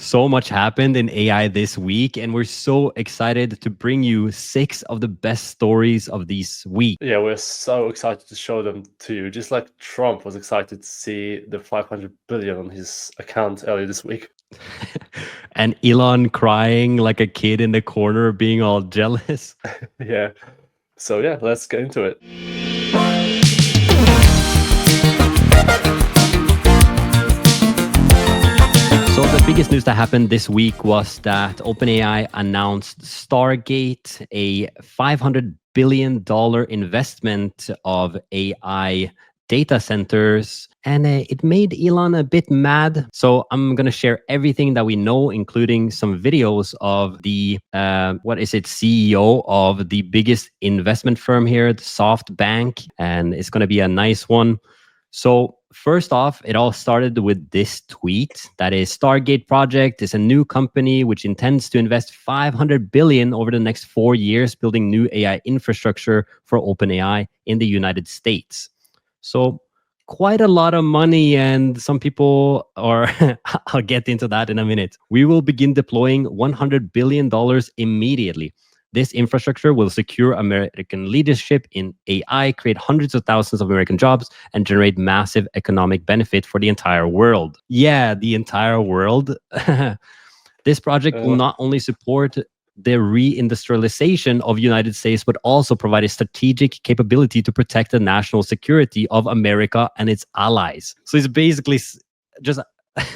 So much happened in AI this week, and we're so excited to bring you 6 of the best stories of this week. Yeah, we're so excited to show them to you, just like Trump was excited to see the 500 billion on his account earlier this week. And Elon crying like a kid in the corner, being all jealous. Yeah. So yeah, let's get into it. So the biggest news that happened this week was that OpenAI announced Stargate, a $500 billion investment of AI data centers, and it made Elon a bit mad. So I'm going to share everything that we know, including some videos of the, CEO of the biggest investment firm here, the SoftBank, and it's going to be a nice one. So first off, it all started with this tweet. That is, Stargate Project is a new company which intends to invest $500 billion over the next 4 years building new AI infrastructure for OpenAI in the United States. So quite a lot of money, and some people are, I'll get into that in a minute. We will begin deploying $100 billion immediately. This infrastructure will secure American leadership in AI, create hundreds of thousands of American jobs, and generate massive economic benefit for the entire world. Yeah, the entire world. This project will not only support the reindustrialization of United States, but also provide a strategic capability to protect the national security of America and its allies. So it's basically just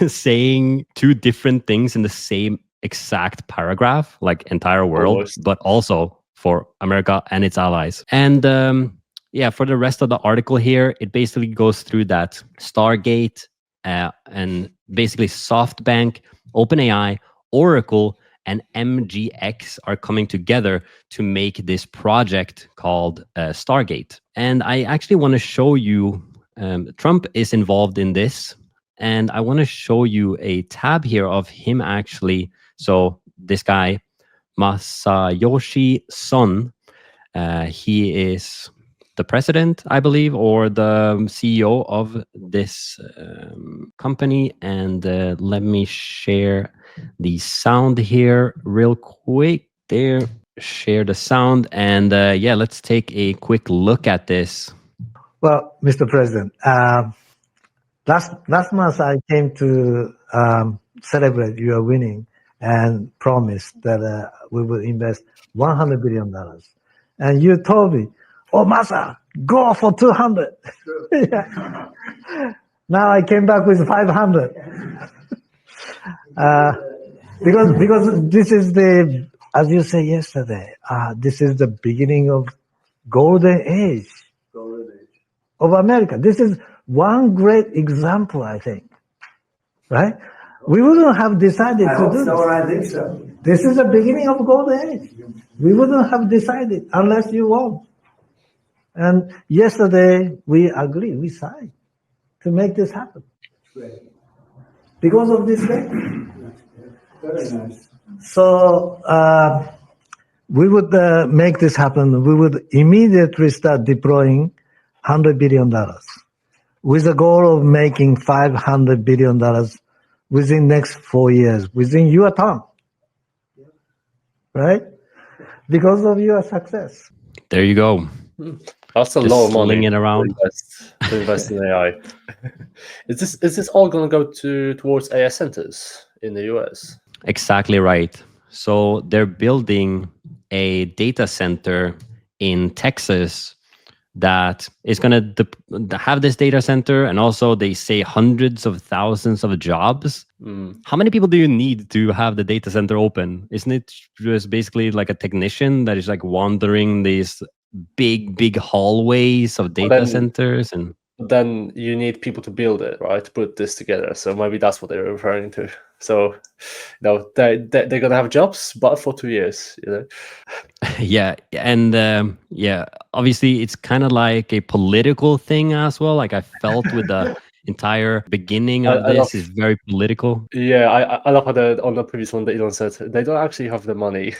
saying two different things in the same exact paragraph, like entire world, Almost. but also for America and its allies. And for the rest of the article here, it basically goes through that Stargate and basically SoftBank, OpenAI, Oracle, and MGX are coming together to make this project called Stargate. And I actually want to show you, Trump is involved in this, and I want to show you a tab here of him actually. So this guy, Masayoshi Son, he is the president, I believe, or the CEO of this company. And let me share the sound here real quick. There, share the sound. And let's take a quick look at this. Well, Mr. President, last month I came to celebrate your winning and promised that we will invest $100 billion. And you told me, oh, Masa, go for 200. Yeah. Now I came back with 500. Because this is the, as you said yesterday, this is the beginning of golden age of America. This is one great example, I think, right? We wouldn't have decided to do this. I think so. This is the beginning of golden age. We wouldn't have decided unless you won. And yesterday we agreed, we signed to make this happen. Because of this thing. Very nice. So we would make this happen. We would immediately start deploying $100 billion with the goal of making $500 billion within next 4 years, within your term, right? Because of your success. There you go. That's a Just lot of money sling it around. to invest in AI. Is this all going to go towards AI centers in the US? Exactly right. So they're building a data center in Texas that is going to have this data center, and also they say hundreds of thousands of jobs. How many people do you need to have the data center open? Isn't it just basically like a technician that is like wandering these big hallways of data centers? And then you need people to build it, right? To put this together. So maybe that's what they're referring to. So, they're gonna have jobs, but for 2 years, Yeah, and obviously it's kind of like a political thing as well. Like I felt with the entire beginning of this is very political. Yeah, I love how on the previous one that Elon said they don't actually have the money.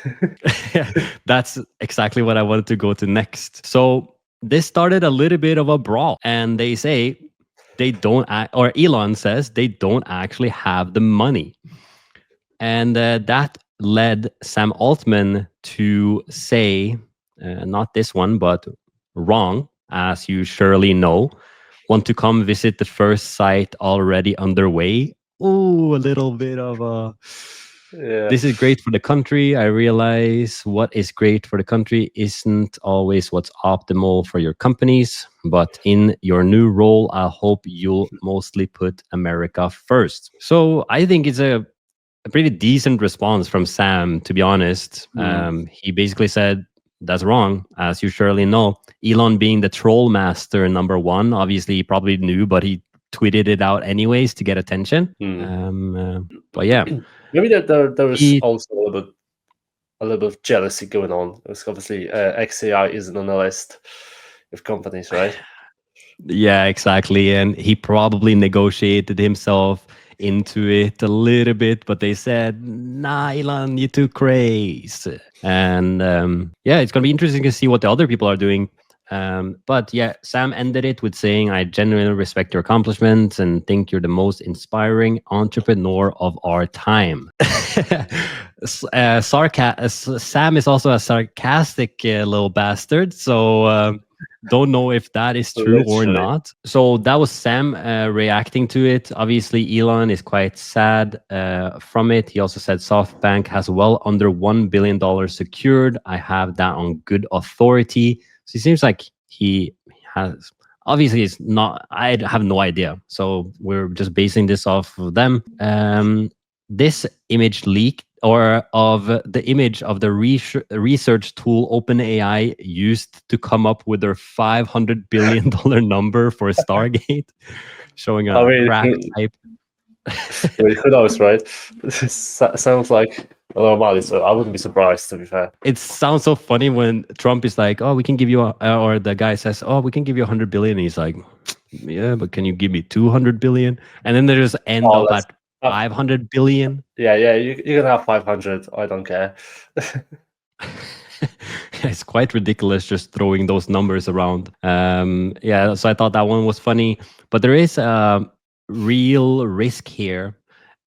That's exactly what I wanted to go to next. So this started a little bit of a brawl, and they say they don't, or Elon says they don't actually have the money. And that led Sam Altman to say, not this one, but wrong, as you surely know. Want to come visit the first site already underway? Oh, a little bit of a... Yeah. This is great for the country. I realize what is great for the country isn't always what's optimal for your companies, but in your new role, I hope you'll mostly put America first. So I think it's a pretty decent response from Sam, to be honest. He basically said, that's wrong, as you surely know. Elon being the troll master #1, obviously he probably knew, but he tweeted it out anyways to get attention. But yeah. Maybe there was He- also a little bit of jealousy going on. Because obviously XAI isn't on the list of companies, right? Yeah, exactly. And he probably negotiated himself into it a little bit, but they said, nah, Elon, you're too crazy. And yeah, it's going to be interesting to see what the other people are doing. But yeah, Sam ended it with saying, I genuinely respect your accomplishments and think you're the most inspiring entrepreneur of our time. Sam is also a sarcastic little bastard. So don't know if that is true or Literally. not. So that was Sam reacting to it. Obviously, Elon is quite sad from it. He also said SoftBank has well under $1 billion secured. I have that on good authority. So it seems like he has. Obviously, it's not. I have no idea. So we're just basing this off of them. This image leak or of the image of the research tool OpenAI used to come up with their $500 billion number for Stargate, showing a crack type. Who knows, right? Sounds like a lot of money, so I wouldn't be surprised, to be fair. It sounds so funny when Trump is like, oh, we can give you, or the guy says, oh, we can give you 100 billion. And he's like, yeah, but can you give me 200 billion? And then they just end up at 500 billion. Yeah, you can have 500. I don't care. It's quite ridiculous just throwing those numbers around. Yeah, so I thought that one was funny, but there is a real risk here.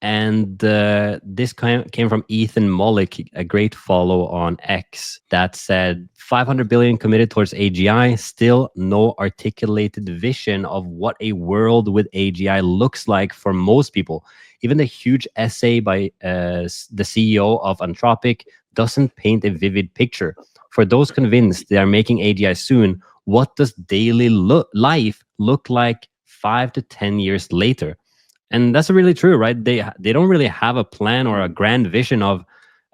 And this came from Ethan Mollick, a great follow on X, that said 500 billion committed towards AGI, still no articulated vision of what a world with AGI looks like for most people. Even the huge essay by the CEO of Anthropic doesn't paint a vivid picture. For those convinced they are making AGI soon, what does daily life look like 5 to 10 years later? And that's really true, right? They don't really have a plan or a grand vision of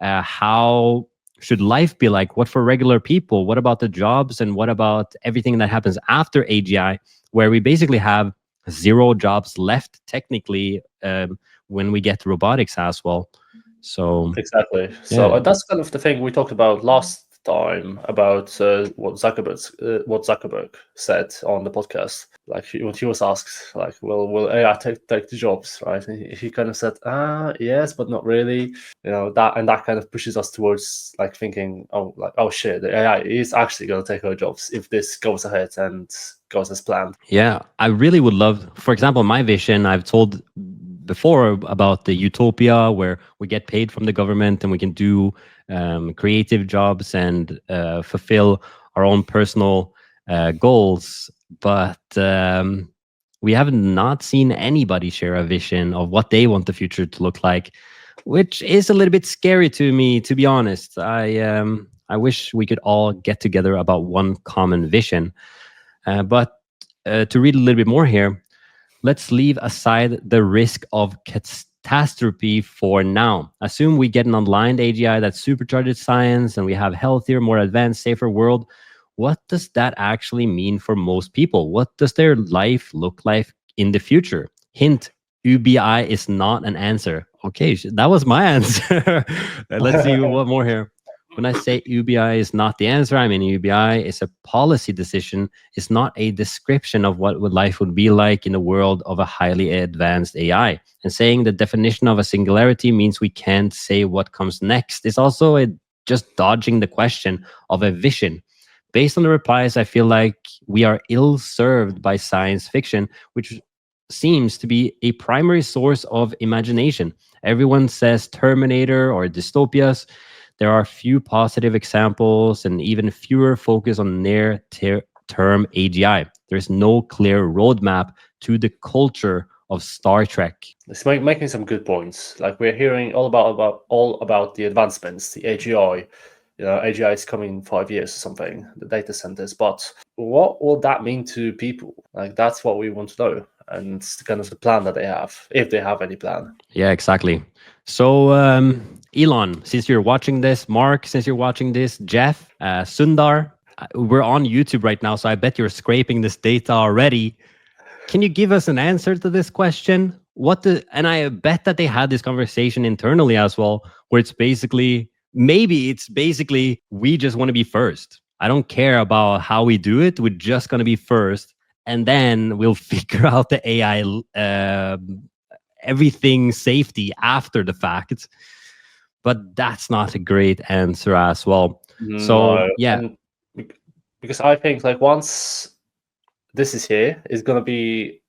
how should life be like. What for regular people? What about the jobs? And what about everything that happens after AGI, where we basically have 0 jobs left technically when we get robotics as well. So exactly. So that's kind of the thing we talked about last time about what Zuckerberg said on the podcast. Like when he was asked, like, will AI take the jobs, right? And he kind of said, yes, but not really. You know, that kind of pushes us towards like thinking, oh shit, the AI is actually going to take our jobs if this goes ahead and goes as planned. Yeah, I really would love, for example, my vision, I've told before about the utopia where we get paid from the government and we can do creative jobs and fulfill our own personal goals. But we have not seen anybody share a vision of what they want the future to look like, which is a little bit scary to me, to be honest. I wish we could all get together about one common vision. But to read a little bit more here, let's leave aside the risk of catastrophe for now. Assume we get an aligned AGI that supercharges science and we have healthier, more advanced, safer world. What does that actually mean for most people? What does their life look like in the future? Hint, UBI is not an answer. Okay, that was my answer. Let's see what more here. When I say UBI is not the answer, I mean UBI is a policy decision. It's not a description of what life would be like in a world of a highly advanced AI. And saying the definition of a singularity means we can't say what comes next. It's also just dodging the question of a vision. Based on the replies, I feel like we are ill-served by science fiction, which seems to be a primary source of imagination. Everyone says Terminator or dystopias. There are few positive examples and even fewer focus on near-term AGI. There's no clear roadmap to the culture of Star Trek. It's making some good points. Like we're hearing all about the advancements, the AGI. AGI is coming in 5 years or something, the data centers. But what will that mean to people? Like that's what we want to know, and it's kind of the plan that they have, if they have any plan. Yeah, exactly. So, Elon, since you're watching this, Mark, since you're watching this, Jeff, Sundar, we're on YouTube right now, so I bet you're scraping this data already. Can you give us an answer to this question? And I bet that they had this conversation internally as well, where maybe it's basically, we just want to be first. I don't care about how we do it. We're just going to be first. And then we'll figure out the AI, everything safety after the fact. But that's not a great answer as well. So, No, yeah. Because I think like once this is here, it's going to be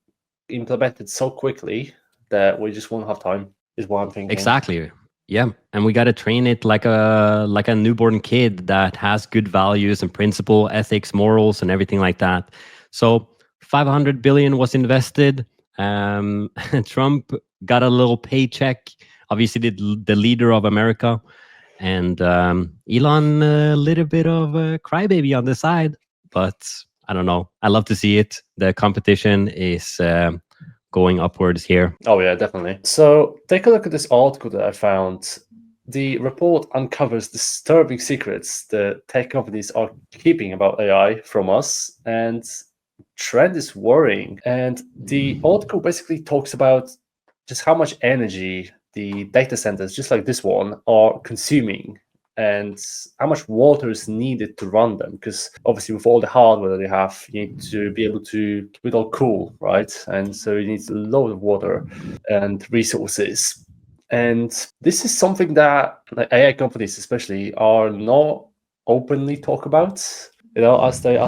implemented so quickly that we just won't have time, is what I'm thinking. Exactly. Yeah. And we got to train it like a newborn kid that has good values and principle, ethics, morals, and everything like that. So 500 billion was invested. Trump got a little paycheck, obviously the leader of America. And Elon, a little bit of a crybaby on the side. But I don't know. I love to see it. The competition is going upwards here. Oh yeah, definitely. So take a look at this article that I found. The report uncovers disturbing secrets the tech companies are keeping about AI from us, and trend is worrying. And the article basically talks about just how much energy the data centers, just like this one, are consuming, and how much water is needed to run them. Because obviously with all the hardware that they have, you need to be able to keep it all cool, right? And so you need a lot of water and resources. And this is something that like AI companies especially are not openly talk about, as they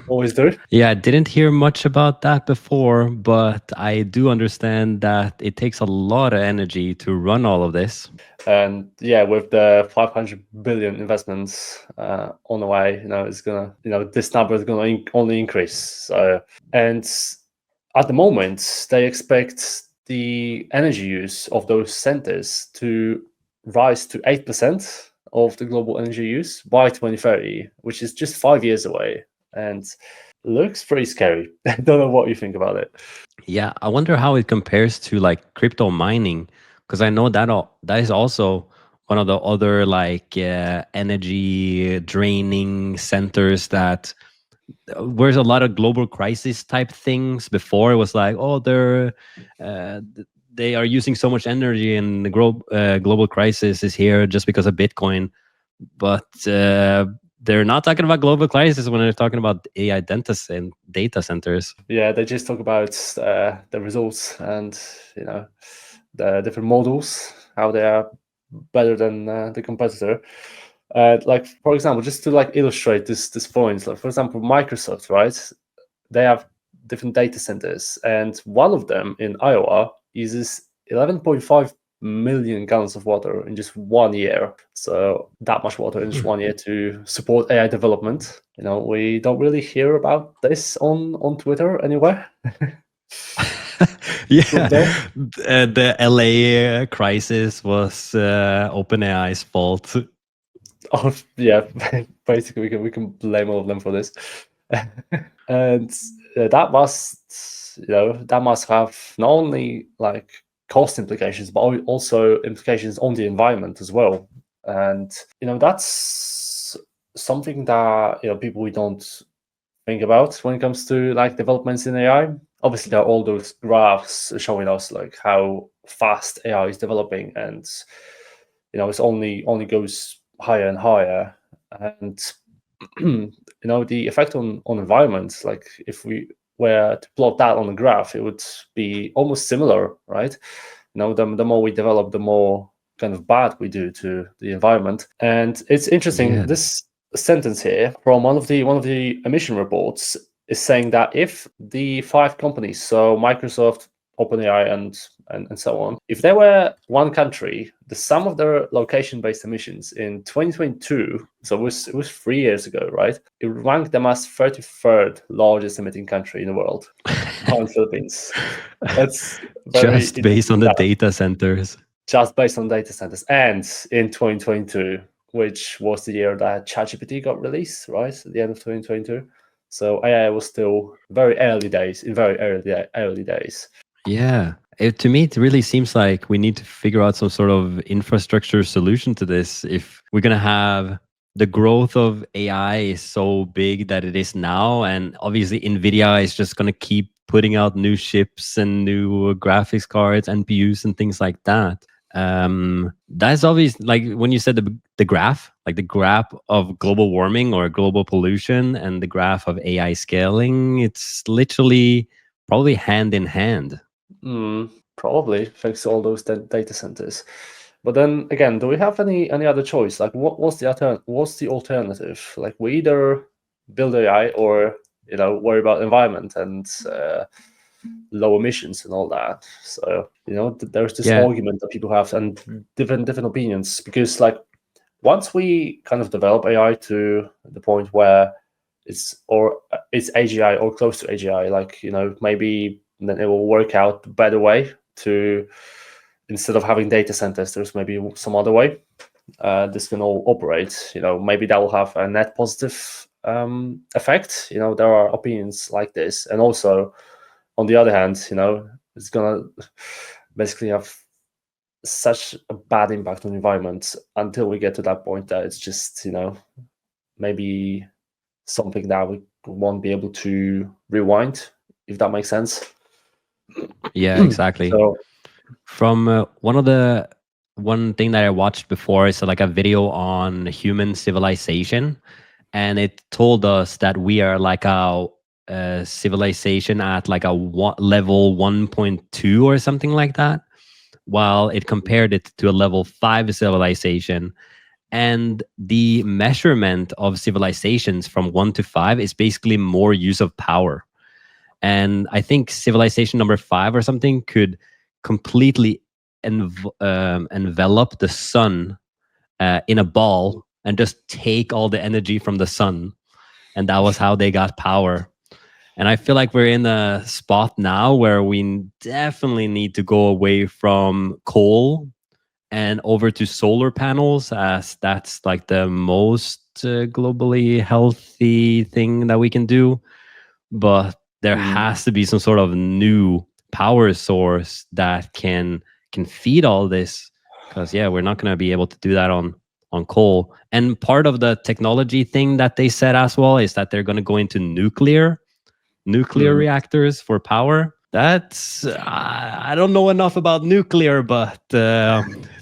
always do. Yeah, I didn't hear much about that before, but I do understand that it takes a lot of energy to run all of this. And yeah, with the 500 billion investments on the way, it's gonna, this number is gonna only increase. So, and at the moment, they expect the energy use of those centers to rise to 8% of the global energy use by 2030, which is just 5 years away, and looks pretty scary. I don't know what you think about it. Yeah, I wonder how it compares to like crypto mining, because I know that is also one of the other like energy draining centers that where's a lot of global crisis type things. Before it was like, oh, they are using so much energy and the global crisis is here just because of Bitcoin. But they're not talking about global crisis when they're talking about AI data centers. Yeah, they just talk about the results and the different models, how they are better than the competitor. Like for example, just to like illustrate this point, like for example, Microsoft, right? They have different data centers, and one of them in Iowa uses 11.5 million gallons of water in just 1 year. So that much water in just 1 year to support AI development. We don't really hear about this on Twitter anywhere. Yeah, the LA crisis was OpenAI's fault. Oh yeah, basically we can blame all of them for this, and that must have not only like cost implications, but also implications on the environment as well. And that's something that people we don't think about when it comes to like developments in AI. Obviously, there are all those graphs showing us like how fast AI is developing, and it's only goes higher and higher. And the effect on environments, like if we were to plot that on a graph, it would be almost similar, right? The more we develop, the more kind of bad we do to the environment. And it's interesting, this sentence here from one of the emission reports is saying that if the 5 companies, so Microsoft, OpenAI, and so on, if they were one country, the sum of their location-based emissions in 2022, so it was 3 years ago, right? It ranked them as 33rd largest emitting country in the world, behind Philippines. That's very Just based on the data centers. Just based on data centers, and in 2022, which was the year that ChatGPT got released, right at the end of 2022. So AI was still very early days. Yeah. To me, it really seems like we need to figure out some sort of infrastructure solution to this. If we're going to have the growth of AI is so big that it is now, and obviously NVIDIA is just going to keep putting out new chips and new graphics cards, NPUs, and things like that. That's obvious. Like when you said the graph, like the graph of global warming or global pollution and the graph of AI scaling, it's literally probably hand in hand. Probably thanks to all those data centers. But then again, do we have any other choice? Like, what's the alternative? Like, we either build AI or worry about environment and low emissions and all that. So there's this argument that people have and different opinions, because like once we kind of develop AI to the point where it's AGI or close to AGI, like maybe then it will work out a better way to, instead of having data centers, there's maybe some other way this can all operate. Maybe that will have a net positive effect. There are opinions like this, and also on the other hand, it's gonna basically have such a bad impact on the environment until we get to that point that it's just maybe something that we won't be able to rewind, if that makes sense. Yeah, exactly. So, from one thing that I watched before is like a video on human civilization, and it told us that we are like a civilization at like a level 1.2 or something like that, while it compared it to a level 5 civilization. And the measurement of civilizations from 1 to 5 is basically more use of power. And I think civilization number 5 or something could completely envelop the sun in a ball and just take all the energy from the sun. And that was how they got power. And I feel like we're in a spot now where we definitely need to go away from coal and over to solar panels, as that's like the most globally healthy thing that we can do. But there has to be some sort of new power source that can feed all this, because we're not going to be able to do that on coal. And part of the technology thing that they said as well is that they're going to go into nuclear reactors for power. That's I don't know enough about nuclear, but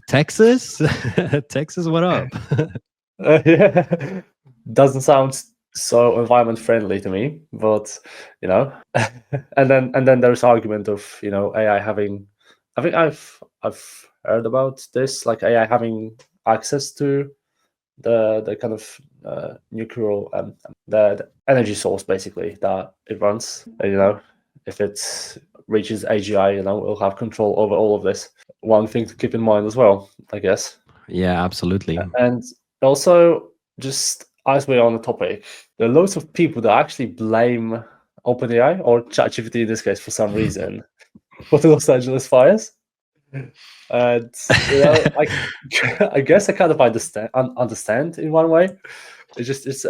Texas, what up? Yeah, doesn't sound so environment friendly to me, but and then there's argument of AI having, I think I've heard about this, like AI having access to the kind of nuclear the energy source basically that it runs. If it reaches AGI, we'll have control over all of this. One thing to keep in mind as well, I guess. Yeah, absolutely. And also, just as we're on the topic, there are loads of people that actually blame OpenAI or ChatGPT in this case for some reason for the Los Angeles fires. And I guess I kind of understand in one way. It's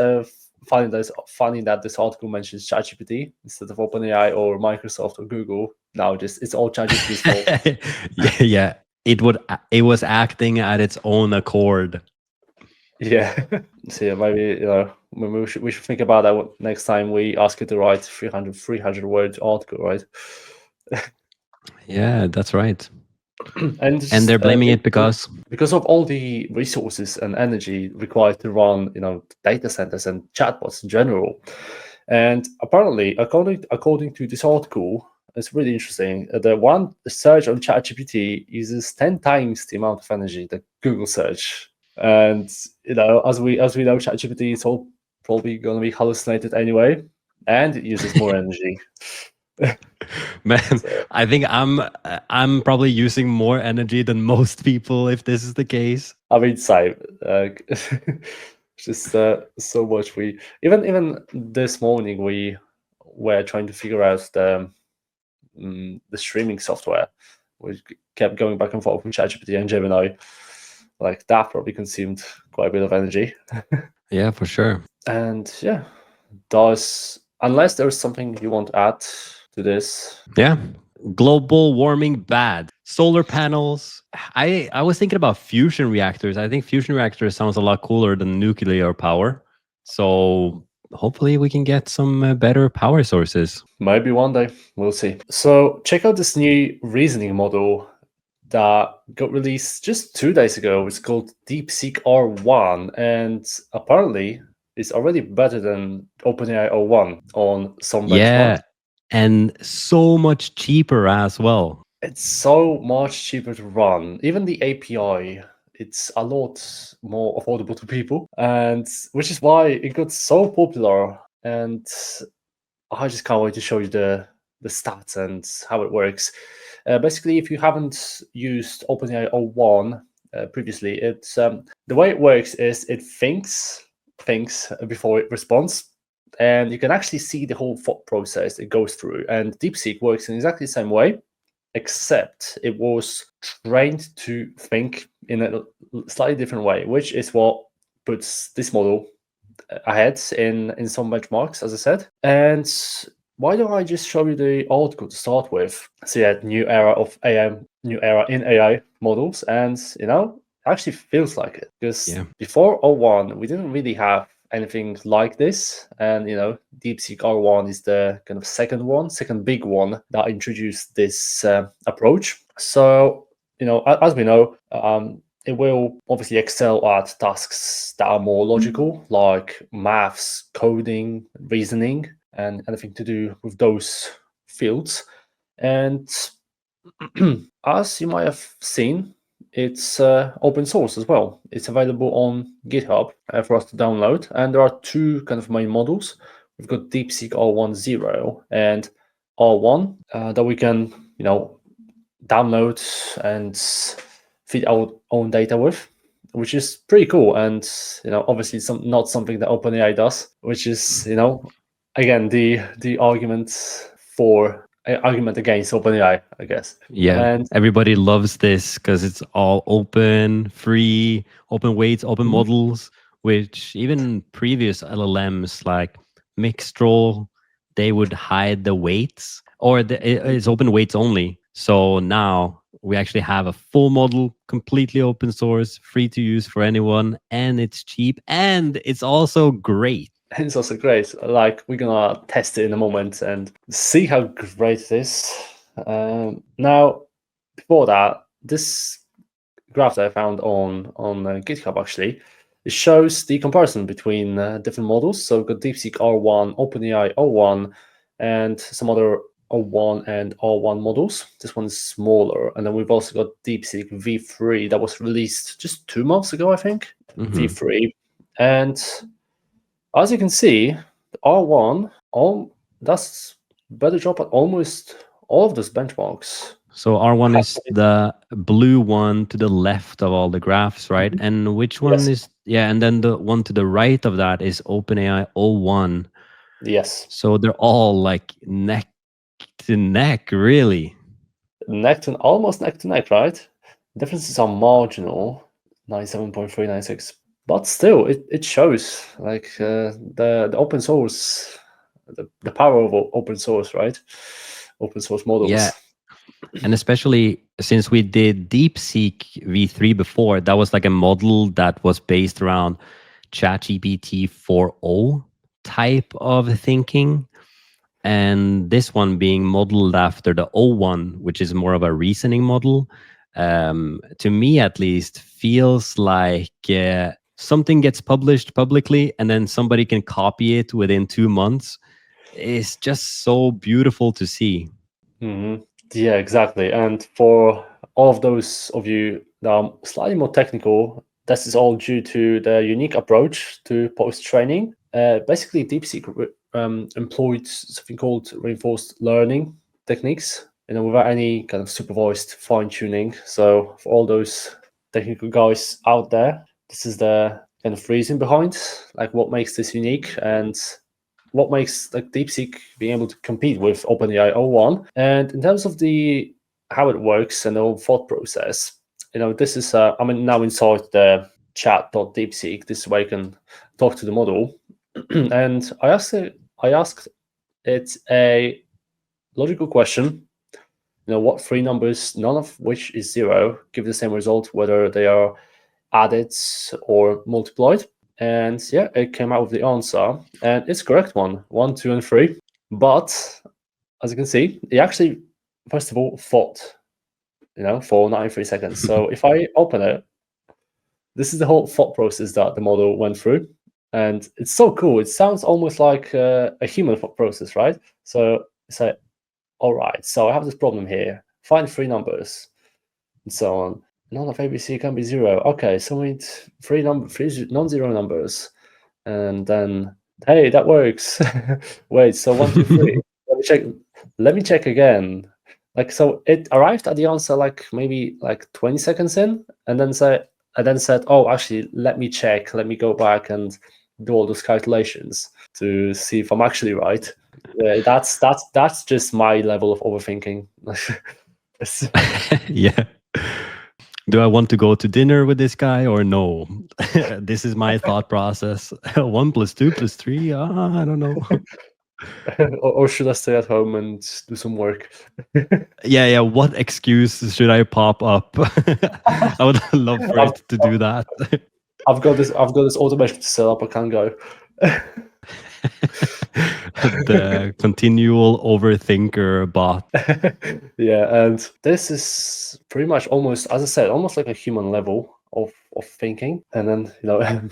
funny that this article mentions ChatGPT instead of OpenAI or Microsoft or Google. Now it's all ChatGPT's fault. Yeah, it was acting at its own accord. Yeah. So maybe we should think about that next time we ask you to write 300 word article, right? Yeah, that's right. And they're blaming it because of all the resources and energy required to run data centers and chatbots in general. And apparently, according to this article, it's really interesting. The search on ChatGPT uses 10 times the amount of energy that Google search. And as we know, ChatGPT is all probably going to be hallucinated anyway. and it uses more energy. Man, So- I think I'm probably using more energy than most people if this is the case. I mean, same. Just so much. We even this morning we were trying to figure out the streaming software. We kept going back and forth with ChatGPT and Gemini. Like that probably consumed quite a bit of energy. Yeah, for sure. And yeah, unless there's something you want to add to this. Yeah. Global warming bad. Solar panels. I was thinking about fusion reactors. I think fusion reactors sounds a lot cooler than nuclear power. So hopefully we can get some better power sources. Maybe one day, we'll see. So check out this new reasoning model that got released just 2 days ago. It's called DeepSeek R1, and apparently it's already better than OpenAI R1 on some benchmarks. Yeah. And so much cheaper as well. It's so much cheaper to run. Even the API, it's a lot more affordable to people, and which is why it got so popular. And I just can't wait to show you the stats and how it works. Basically, if you haven't used OpenAI R1 previously, it's the way it works is it thinks before it responds, and you can actually see the whole thought process it goes through. And DeepSeek works in exactly the same way, except it was trained to think in a slightly different way, which is what puts this model ahead in some benchmarks, as I said. And why don't I just show you the article to start with? So yeah, new era of AI, new era in AI models, and actually feels like it, because before O1 we didn't really have anything like this, and DeepSeek R1 is the kind of second big one that introduced this approach. So as we know, it will obviously excel at tasks that are more logical, like maths, coding, reasoning, and anything to do with those fields. And as you might have seen, it's open source as well. It's available on GitHub for us to download. And there are two kind of main models. We've got DeepSeek R10 and R1 that we can, download and feed our own data with, which is pretty cool. And obviously not something that OpenAI does, which is again the argument against OpenAI, I guess. Yeah, and everybody loves this because it's all open, free, open weights, open models, which even previous LLMs like Mixtral, they would hide the weights, or it's open weights only. So now we actually have a full model, completely open source, free to use for anyone, and it's cheap, and it's also great. It's also great. Like, we're gonna test it in a moment and see how great it is. Now, before that, this graph that I found on GitHub actually, it shows the comparison between different models. So we've got DeepSeek R1, OpenAI R1, and some other R1 and R1 models. This one's smaller, and then we've also got DeepSeek V3 that was released just 2 months ago, I think. V3, and as you can see, the R1 does better job at almost all of those benchmarks. So R1 is the blue one to the left of all the graphs, right? And which one is, and then the one to the right of that is OpenAI O1. Yes. So they're all like neck to neck, really. Almost neck to neck, right? Differences are marginal, 97.3, 96. But still, it shows like the open source, the power of open source, right? Open source models. Yeah. And especially since we did DeepSeek V3 before, that was like a model that was based around ChatGPT 4.0 type of thinking. And this one being modeled after the O1, which is more of a reasoning model, to me at least, feels like something gets published publicly and then somebody can copy it within 2 months. It's just so beautiful to see. Yeah, exactly. And for all of those of you that are slightly more technical, this is all due to the unique approach to post-training. Basically, DeepSeek employed something called reinforced learning techniques, without any kind of supervised fine tuning. So for all those technical guys out there, this is the kind of reason behind like what makes this unique and what makes like DeepSeek being able to compete with OpenAI R1. And in terms of the how it works and the whole thought process, this is I'm now inside the chat.deepseek. This is where you can talk to the model. And I asked it a logical question. What three numbers, none of which is zero, give the same result whether they are added or multiplied. And yeah, it came out with the answer, and it's correct one, 1, 2, and 3. But as you can see, it actually first of all thought, for 93 seconds. So if I open it, this is the whole thought process that the model went through. And it's so cool. It sounds almost like a human thought process, right? So it's like, all right, so I have this problem here. Find three numbers, and so on. None of ABC can be zero. Okay, so we need three non-zero numbers. And then, hey, that works. Wait, so 1, 2, 3. Let me check again. Like, so it arrived at the answer like maybe like 20 seconds in, and then said, oh, actually, let me check. Let me go back and do all those calculations to see if I'm actually right. That's just my level of overthinking. Yeah. Do I want to go to dinner with this guy or no? This is my thought process. 1 + 2 + 3. I don't know. or should I stay at home and do some work? Yeah. What excuse should I pop up? I would love for it to do that. I've got this automation to set up. I can't go. The continual overthinker bot. Yeah, and this is pretty much almost, as I said, almost like a human level of thinking. And then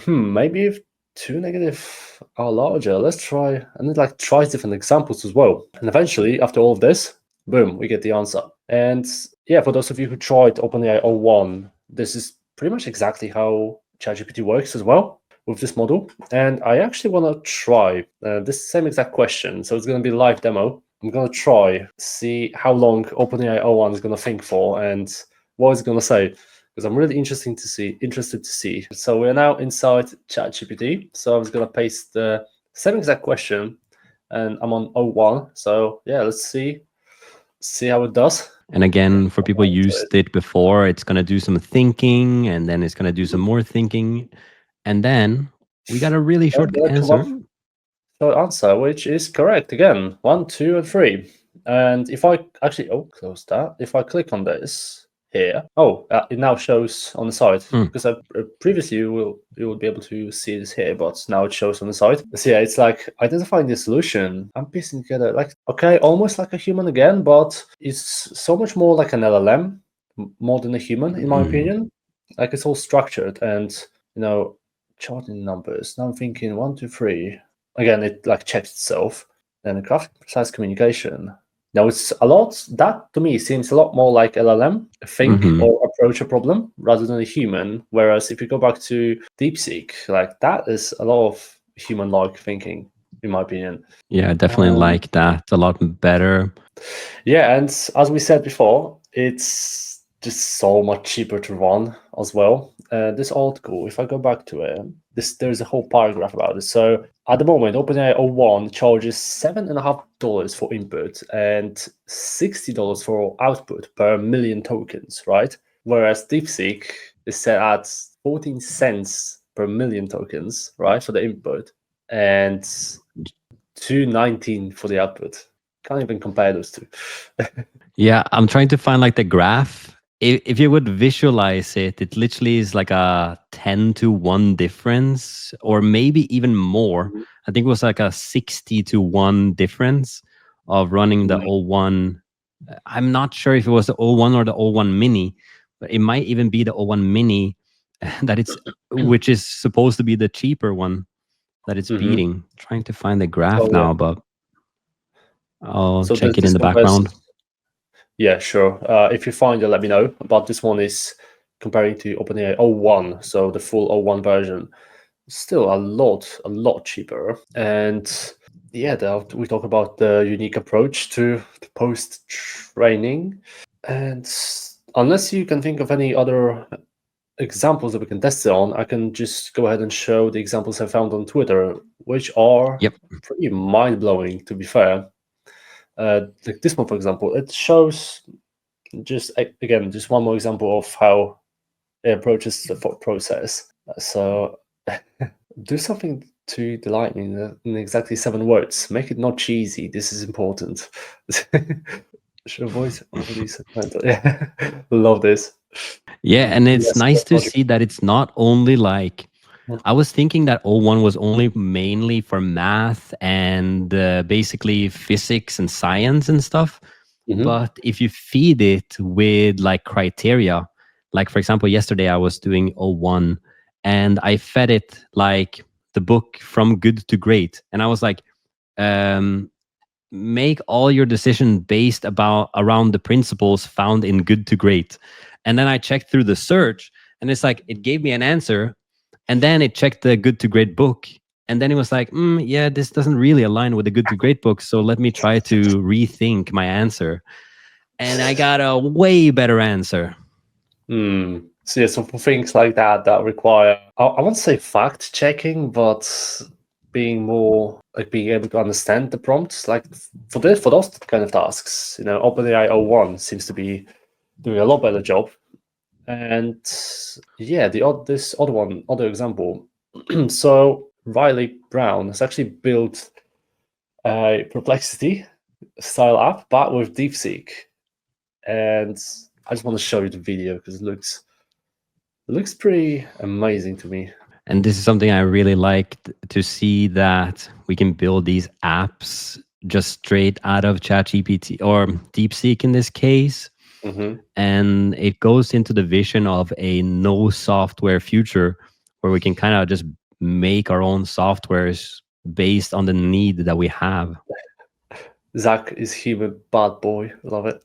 maybe if 2 negative are larger, let's try, and it tries different examples as well. And eventually, after all of this, boom, we get the answer. And yeah, for those of you who tried OpenAI R1, this is pretty much exactly how ChatGPT works as well with this model. And I actually want to try this same exact question. So it's going to be a live demo. I'm going to try, see how long OpenAI R1 is going to think for and what it's going to say, because I'm really interested to see. So we're now inside ChatGPT. So I'm just going to paste the same exact question, and I'm on O1. So yeah, let's see how it does. And again, for people used it before, it's going to do some thinking, and then it's going to do some more thinking. And then we got a really short answer. Short answer, which is correct again. 1, 2, and 3. And if I actually close that, if I click on this here, it now shows on the side, because previously you will be able to see this here, but now it shows on the side. So yeah, it's like identifying the solution. I'm piecing together almost like a human again, but it's so much more like an LLM more than a human, in my opinion. Like it's all structured and charting numbers. Now I'm thinking 1, 2, 3. Again, it checks itself. Then the craft precise communication. Now it's a lot. That to me seems a lot more like LLM, think or approach a problem rather than a human. Whereas if you go back to DeepSeek, that is a lot of human-like thinking, in my opinion. Yeah, definitely like that a lot better. Yeah, and as we said before, it's just so much cheaper to run as well. This article, if I go back to it, there's a whole paragraph about it. So at the moment, OpenAI R1 charges $7.50 for input and $60 for output per million tokens, right? Whereas DeepSeek is set at 14 cents per million tokens, right, for the input, and $2.19 for the output. Can't even compare those two. Yeah, I'm trying to find the graph. If you would visualize it, it literally is like a 10-to-1 difference, or maybe even more. I think it was like a 60-to-1 difference of running the O1. I'm not sure if it was the O1 or the O1 Mini, but it might even be the O1 Mini which is supposed to be the cheaper one that it's beating. Trying to find the graph now, but I'll check it in the background. Yeah, sure. If you find it, let me know. But this one is comparing to OpenAI O1, so the full O1 version. Still a lot cheaper. And we talk about the unique approach to post-training. And unless you can think of any other examples that we can test it on, I can just go ahead and show the examples I found on Twitter, which are pretty mind-blowing, to be fair. Like this one, for example, it shows just one more example of how it approaches the thought process. So do something to delight me in exactly 7 words. Make it not cheesy. This is important. Should avoid these. Yeah, love this. Yeah, and it's Yes, nice to logic. see that it's not only like, I was thinking that O1 was only mainly for math and basically physics and science and stuff. But if you feed it with like criteria, like for example, yesterday I was doing O1 and I fed it like the book From Good to Great. And I was like, make all your decisions based around the principles found in Good to Great. And then I checked through the search and it's like, it gave me an answer. And then it checked the Good to Great book. And then it was like, yeah, this doesn't really align with the Good to Great book. So let me try to rethink my answer. And I got a way better answer. So yeah, so for things like that require, I won't say fact checking, but being more like being able to understand the prompts. Like for those kind of tasks, OpenAI O1 seems to be doing a lot better job. And yeah, this other example. So Riley Brown has actually built a Perplexity style app, but with DeepSeek. And I just want to show you the video because it looks pretty amazing to me. And this is something I really liked to see, that we can build these apps just straight out of ChatGPT or DeepSeek in this case. And it goes into the vision of a no software future where we can kind of just make our own softwares based on the need that we have. Zach is human bad boy. Love it.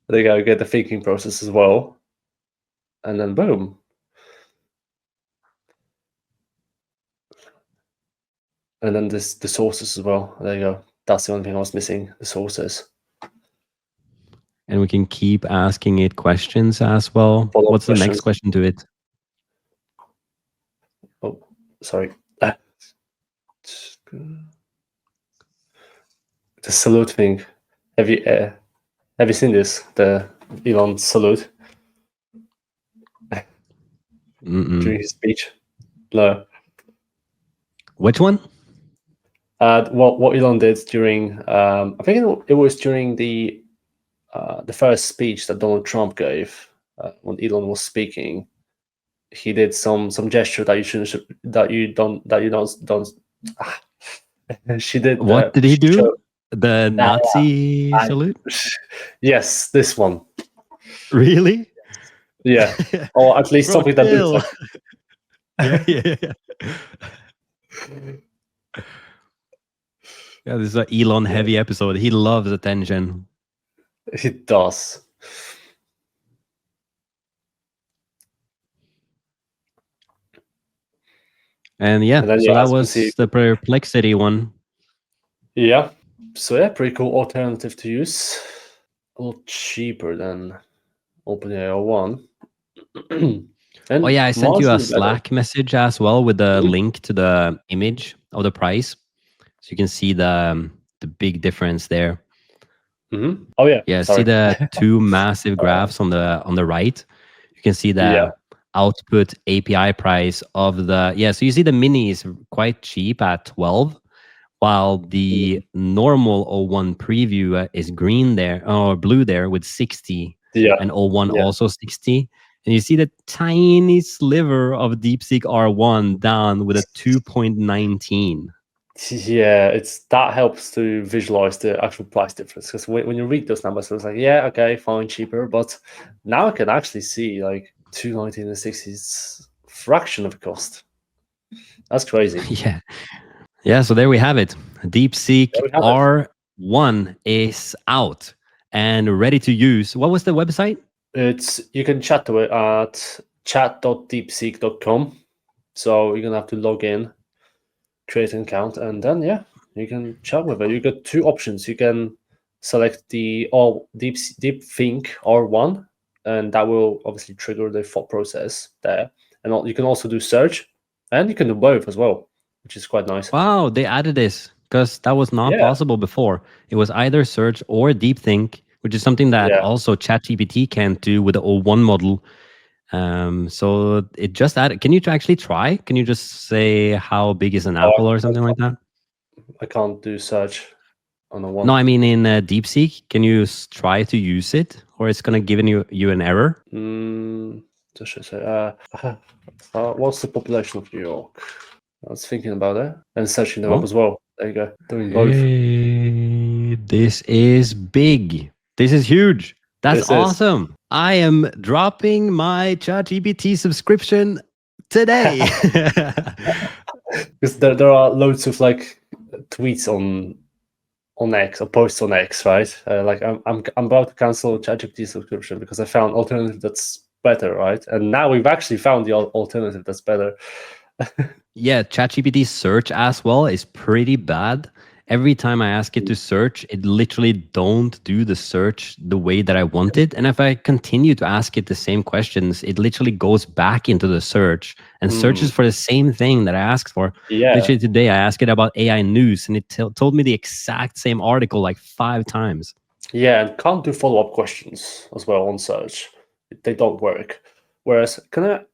They gotta get the thinking process as well. And then boom. And then the sources as well. There you go. That's the only thing I was missing, the sources. And we can keep asking it questions as well. Follow-up What's the questions. next question to it? Oh, sorry. The salute thing. Have you seen this? The Elon salute during his speech? No. Which one? What Elon did during I think it was during the first speech that Donald Trump gave when Elon was speaking. He did some gesture that you don't. She did. What did he do? The Nazi yeah. salute? Yes, this one. Really? Yeah, or at least something that looks like. Yeah. Yeah, this is an Elon heavy episode. He loves attention. He does. And then, so that was the Perplexity one. Yeah. So yeah, pretty cool alternative to use. A lot cheaper than OpenAI O1. Oh yeah, I sent you a Slack message as well with the link to the image of the price, so you can see the big difference there. Oh yeah. Yeah, sorry. see the 2 massive graphs on the right. You can see the output API price of the So you see the mini is quite cheap at 12, while the normal O1 preview is green there or blue there with 60. And O1 also 60. And you see the tiny sliver of DeepSeek R1 down with a 2.19. Yeah, that helps to visualize the actual price difference, because when you read those numbers, it's like, yeah, okay, fine, cheaper, but now I can actually see like 219 and 60 is a fraction of the cost. That's crazy. Yeah. So there we have it. DeepSeek R1 is out and ready to use. What was the website? You can chat to it at chat.deepseek.com. So you're gonna have to log in. create an account, and then you can chat with it. You got two options. You can select the DeepSeek R1, and that will obviously trigger the thought process there. And you can also do search, and you can do both as well, which is quite nice. Wow, they added this because that was not Yeah. possible before. It was either search or deep think, which is something that Yeah. also ChatGPT can't do with the O1 model. So it just added. Can you actually try? Can you just say how big is an apple or something like that? I can't do search on the one. No, I mean in DeepSeek. Can you try to use it, or it's gonna give you an error? Just should say, what's the population of New York? I was thinking about it and searching the web as well. There you go, doing both. Hey, this is big. This is huge. That's awesome. I am dropping my ChatGPT subscription today. Because there are loads of like tweets on X or posts on X, right? Like I'm about to cancel ChatGPT subscription because I found alternative that's better, right? And now we've actually found the alternative that's better. Yeah, ChatGPT search as well is pretty bad. Every time I ask it to search, it literally don't do the search the way that I want it. And if I continue to ask it the same questions, it literally goes back into the search and searches for the same thing that I asked for. Yeah. Literally today, I asked it about AI news, and it told me the exact same article like 5 times. Yeah, and can't do follow-up questions as well on search. They don't work. Whereas, I'm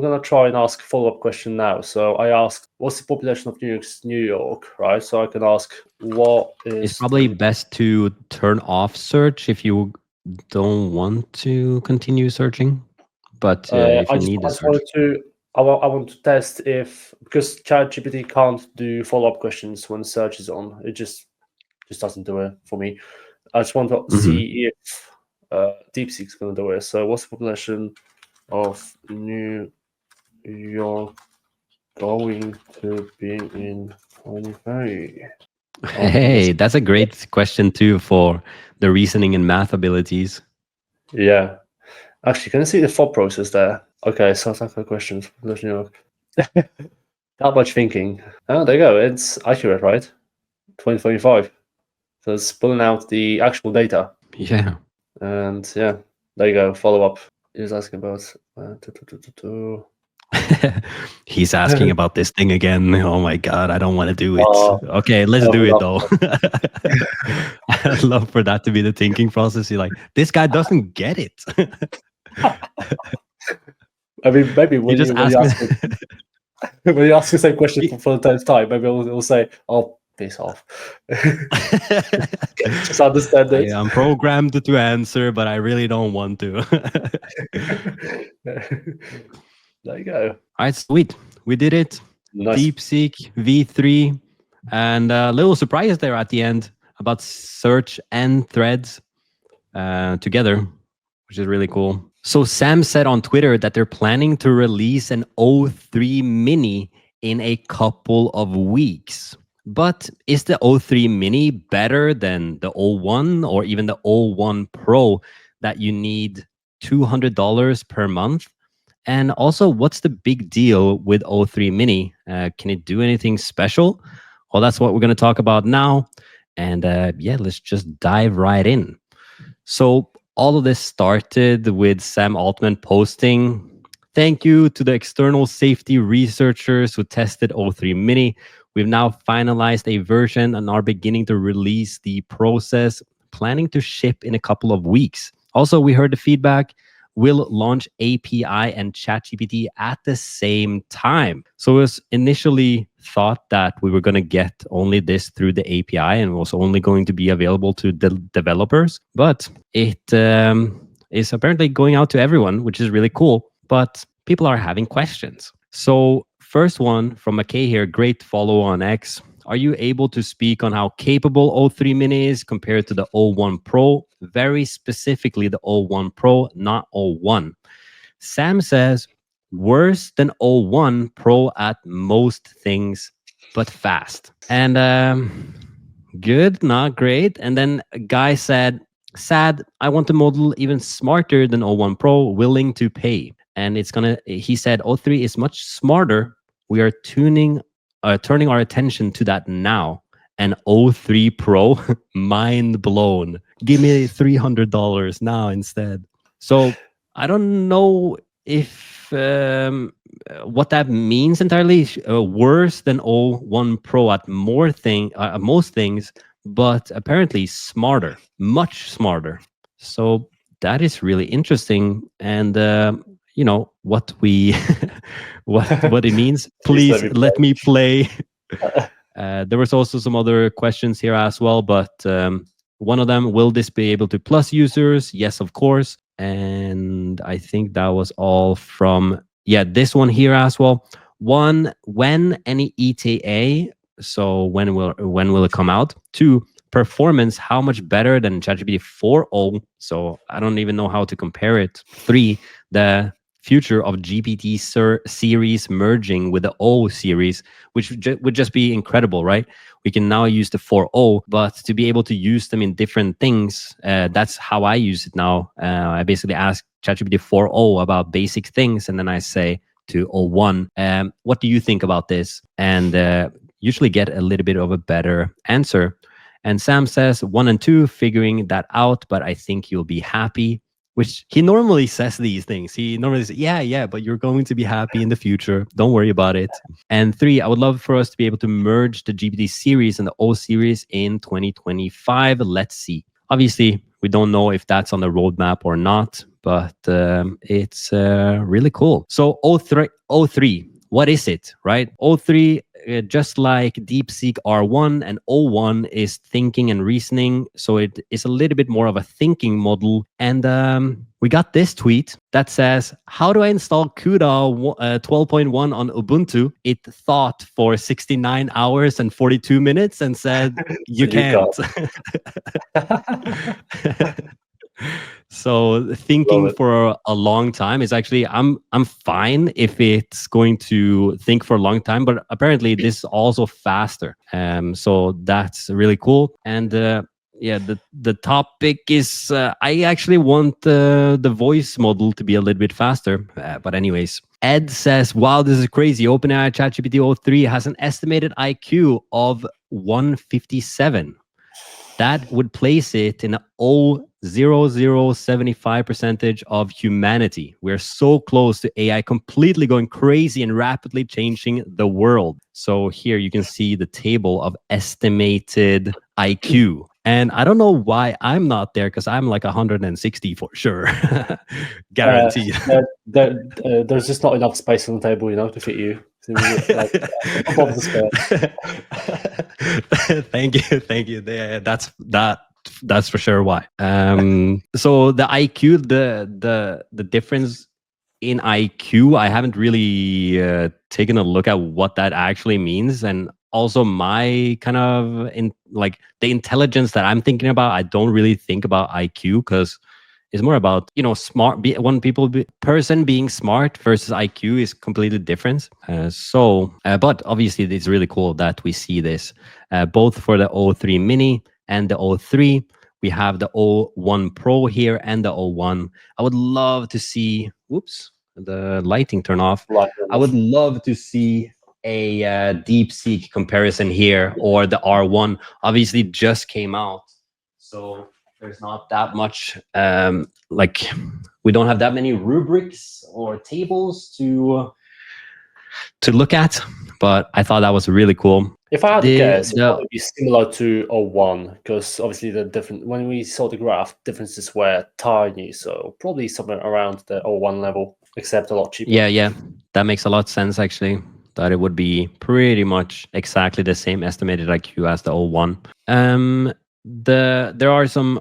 going to try and ask a follow-up question now. So I asked, what's the population of New York, right? So I can ask, what is... It's probably best to turn off search if you don't want to continue searching. But if you need the search. I want to test if, because ChatGPT can't do follow-up questions when search is on. It just doesn't do it for me. I just want to see if DeepSeek's going to do it. So what's the population of New York going to be in 2030? Hey, that's a great question too for the reasoning and math abilities. Yeah. Actually, can I see the thought process there? Okay, so that's a question for New York. That much thinking. Oh, there you go. It's accurate, right? 2025. So it's pulling out the actual data. Yeah. And yeah, there you go. Follow up. He's asking about. He's asking about this thing again. Oh my God, I don't want to do it. Okay, let's do it though. I'd love for that to be the thinking process. You're like, this guy doesn't get it. I mean, maybe when you ask the same question for the 10th time, maybe it'll say, "Oh, piss off." Just understand it. I'm programmed to answer, but I really don't want to. There you go. All right, sweet. We did it. Nice. DeepSeek V3, and a little surprise there at the end about search and threads together, which is really cool. So Sam said on Twitter that they're planning to release an O3 Mini in a couple of weeks. But is the O3 Mini better than the O1 or even the O1 Pro that you need $200 per month? And also, what's the big deal with O3 Mini? Can it do anything special? Well, that's what we're going to talk about now. And yeah, let's just dive right in. So all of this started with Sam Altman posting, "Thank you to the external safety researchers who tested O3 Mini. We've now finalized a version and are beginning to release the process, planning to ship in a couple of weeks. Also, we heard the feedback. We'll launch API and ChatGPT at the same time." So it was initially thought that we were going to get only this through the API and was only going to be available to the developers. But it is apparently going out to everyone, which is really cool. But people are having questions. So first one from McKay here, great follow on X. Are you able to speak on how capable O3 Mini is compared to the O1 Pro? Very specifically, the O1 Pro, not O1. Sam says, worse than O1 Pro at most things, but fast. And good, not great. And then a guy said, sad, I want a model even smarter than O1 Pro, willing to pay. And he said, O3 is much smarter. We are tuning turning our attention to that now. And O3 Pro, mind blown. Give me $300 now instead. So I don't know if what that means entirely. Worse than O1 Pro at most things, but apparently smarter, much smarter. So that is really interesting. And you know what we what it means. Please let me play. There was also some other questions here as well, but one of them, will this be able to plus users? Yes, of course. And I think that was all from, this one here as well. One, when any ETA, so when will it come out? Two, performance, how much better than ChatGPT 4.0? So I don't even know how to compare it. Three, the future of GPT series merging with the O series, which would just be incredible, right? We can now use the 4.0, but to be able to use them in different things, that's how I use it now. I basically ask ChatGPT 4.0 about basic things, and then I say to O1, what do you think about this? And usually get a little bit of a better answer. And Sam says 1 and 2, figuring that out, but I think you'll be happy. Which he normally says these things. He normally says, yeah, but you're going to be happy in the future. Don't worry about it. And 3, I would love for us to be able to merge the GPT series and the O series in 2025. Let's see. Obviously, we don't know if that's on the roadmap or not, but it's really cool. So O3, what is it, right? O3, just like DeepSeek R1 and O1 is thinking and reasoning. So it is a little bit more of a thinking model. And we got this tweet that says, how do I install CUDA 12.1 on Ubuntu? It thought for 69 hours and 42 minutes and said, you can't. So thinking for a long time is actually, I'm fine if it's going to think for a long time, but apparently this is also faster. So that's really cool. And the topic is, I actually want the voice model to be a little bit faster. But anyways, Ed says, wow, this is crazy. OpenAI ChatGPT O3 has an estimated IQ of 157. That would place it in 0.0075% of humanity. We're so close to AI completely going crazy and rapidly changing the world. So here you can see the table of estimated IQ. And I don't know why I'm not there, because I'm like 160 for sure. Guaranteed. There's just not enough space on the table, to fit you. Like, above the scale. Thank you. That's for sure why. So the IQ, the difference in IQ, I haven't really taken a look at what that actually means, and also my kind of the intelligence that I'm thinking about. I don't really think about IQ because it's more about smart. Person being smart versus IQ is completely different. But obviously it's really cool that we see this both for the O3 Mini and the O3. We have the O1 Pro here and the O1. I would love to see. Whoops, the lighting turned off. I would love to see a DeepSeek comparison here, or the R1. Obviously, just came out, so there's not that much. We don't have that many rubrics or tables to look at. But I thought that was really cool. If I had to guess, it would probably be similar to O1, because obviously when we saw the graph, differences were tiny. So probably somewhere around the O1 level, except a lot cheaper. Yeah. That makes a lot of sense, actually, that it would be pretty much exactly the same estimated IQ as the O1. There are some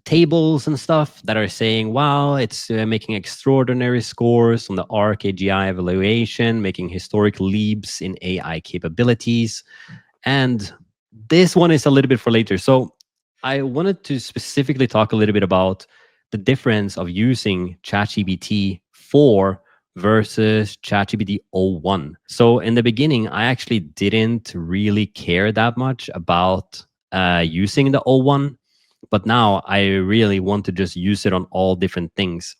tables and stuff that are saying, wow, it's making extraordinary scores on the RKGI evaluation, making historic leaps in AI capabilities. And this one is a little bit for later. So I wanted to specifically talk a little bit about the difference of using ChatGPT 4 versus ChatGPT 01. So in the beginning, I actually didn't really care that much about using the 01. But now I really want to just use it on all different things.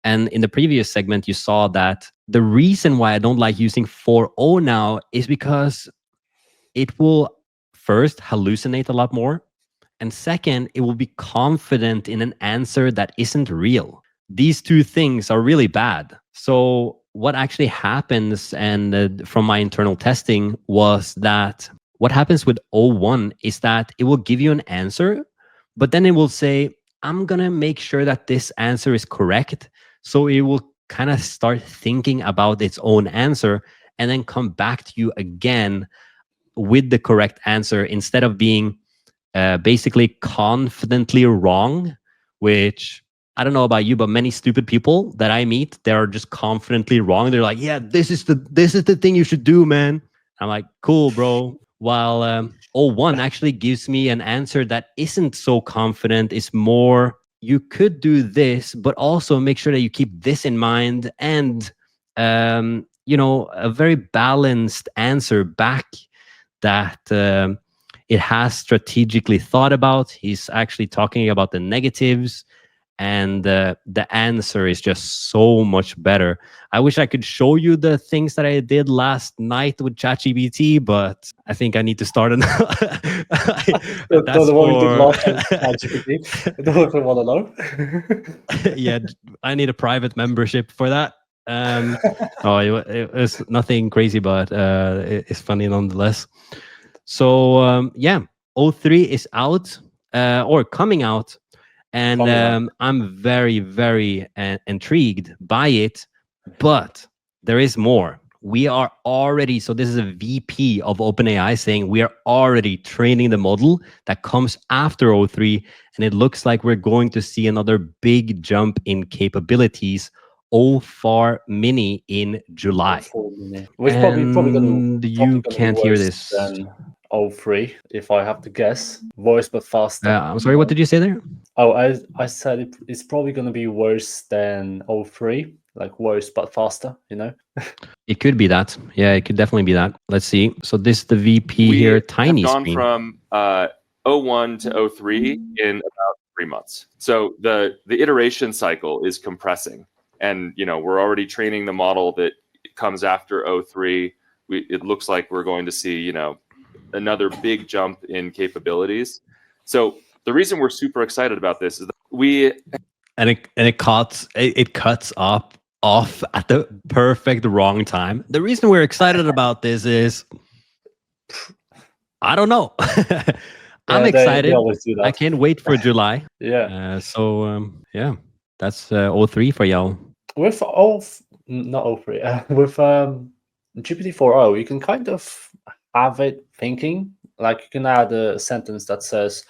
And in the previous segment, you saw that the reason why I don't like using 4.0 now is because it will first hallucinate a lot more. And second, it will be confident in an answer that isn't real. These two things are really bad. So what actually happens, and from my internal testing, was that what happens with O1 is that it will give you an answer, but then it will say, I'm going to make sure that this answer is correct. So it will kind of start thinking about its own answer and then come back to you again with the correct answer instead of being basically confidently wrong, which I don't know about you, but many stupid people that I meet, they're just confidently wrong. They're like, yeah, this is the thing you should do, man. I'm like, cool, bro. While O1 actually gives me an answer that isn't so confident. It's more, you could do this, but also make sure that you keep this in mind, and a very balanced answer back that it has strategically thought about. He's actually talking about the negatives, and the answer is just so much better. I wish I could show you the things that I did last night with ChatGPT, but I think I need to start an. That's the one you did for. last time, ChatGPT. I don't know if I want to know. Yeah, I need a private membership for that. It was nothing crazy, but it's funny nonetheless. So yeah, O3 is out or coming out, and I'm very, very intrigued by it. But there is more. We are already, so this is a VP of OpenAI saying we are already training the model that comes after O3, and it looks like we're going to see another big jump in capabilities. O4 Mini in July. Which probably gonna you can't hear worse this. than O3, if I have to guess. Worse but faster. I'm sorry, what did you say there? Oh, I said it's probably gonna be worse than O3, like worse but faster, you know? It could be that. Yeah, it could definitely be that. Let's see. So this is the VP here, tiny have gone screen. from O1 to O3 in about 3 months. So the iteration cycle is compressing, and we're already training the model that comes after O3. It looks like we're going to see another big jump in capabilities. So the reason we're super excited about this is that it cuts off at the perfect wrong time. The reason we're excited about this is I don't know. I'm excited. They always do that. I can't wait for July. Yeah. Yeah, that's O3 for y'all. With not O3, with GPT-4o, you can kind of have it thinking. Like you can add a sentence that says,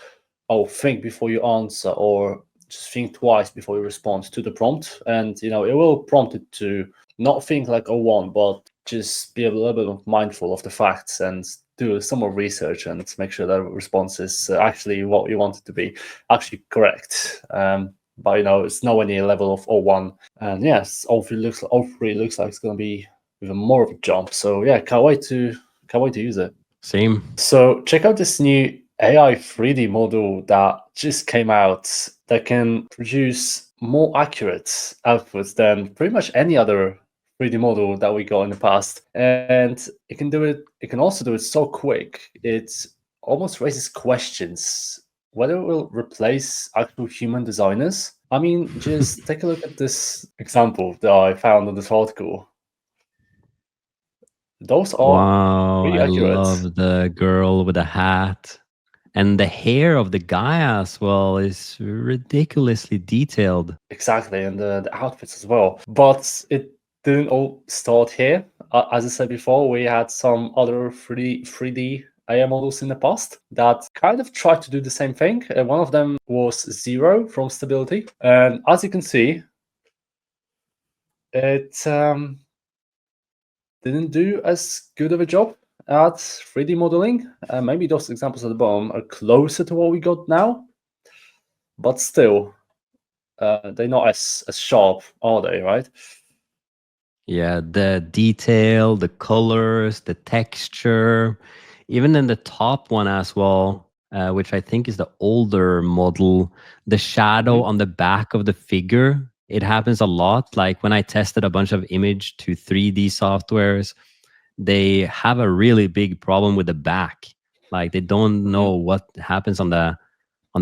"Oh, think before you answer," or just think twice before you respond to the prompt, and it will prompt it to not think like O1, but just be a little bit mindful of the facts and do some more research and make sure that response is actually what you want it to be, actually correct. But it's nowhere near level of O1, and yes, O3 looks like it's going to be even more of a jump. So yeah, can't wait to use it. Same. So check out this new AI 3D model that just came out that can produce more accurate outputs than pretty much any other 3D model that we got in the past. And it can do it. It can also do it so quick. It almost raises questions whether it will replace actual human designers. I mean, just take a look at this example that I found on this article. Those are pretty accurate. I love the girl with the hat. And the hair of the guy as well is ridiculously detailed. Exactly, and the outfits as well. But it didn't all start here. As I said before, we had some other 3D AI models in the past that kind of tried to do the same thing. One of them was Zero from Stability. And as you can see, it didn't do as good of a job at 3D modeling. Maybe those examples at the bottom are closer to what we got now, but still, they're not as sharp, are they, right? Yeah, the detail, the colors, the texture, even in the top one as well, which I think is the older model, the shadow on the back of the figure it happens a lot. Like when I tested a bunch of image to 3D softwares, they have a really big problem with the back. Like they don't know what happens on the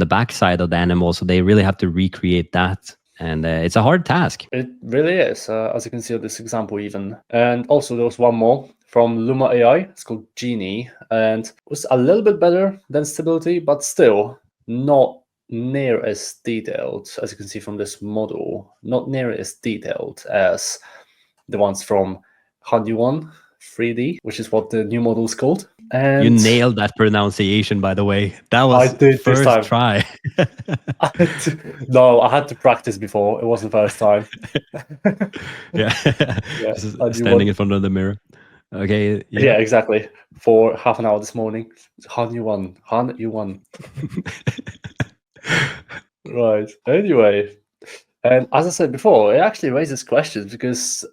back side of the animal, so they really have to recreate that, and it's a hard task. It really is, as you can see on this example even. And also there was one more from Luma AI. It's called Genie, and it was a little bit better than Stability, but still not near as detailed, as you can see from this model, not near as detailed as the ones from HoneyOne 3D, which is what the new model is called. And you nailed that pronunciation, by the way. That was I did this time. first try. No, I had to practice before. It wasn't first time. Yeah. Yeah, Just I do standing in front of the mirror. Okay. Yeah, exactly. For half an hour this morning. HoneyOne. Right. Anyway, and as I said before, it actually raises questions because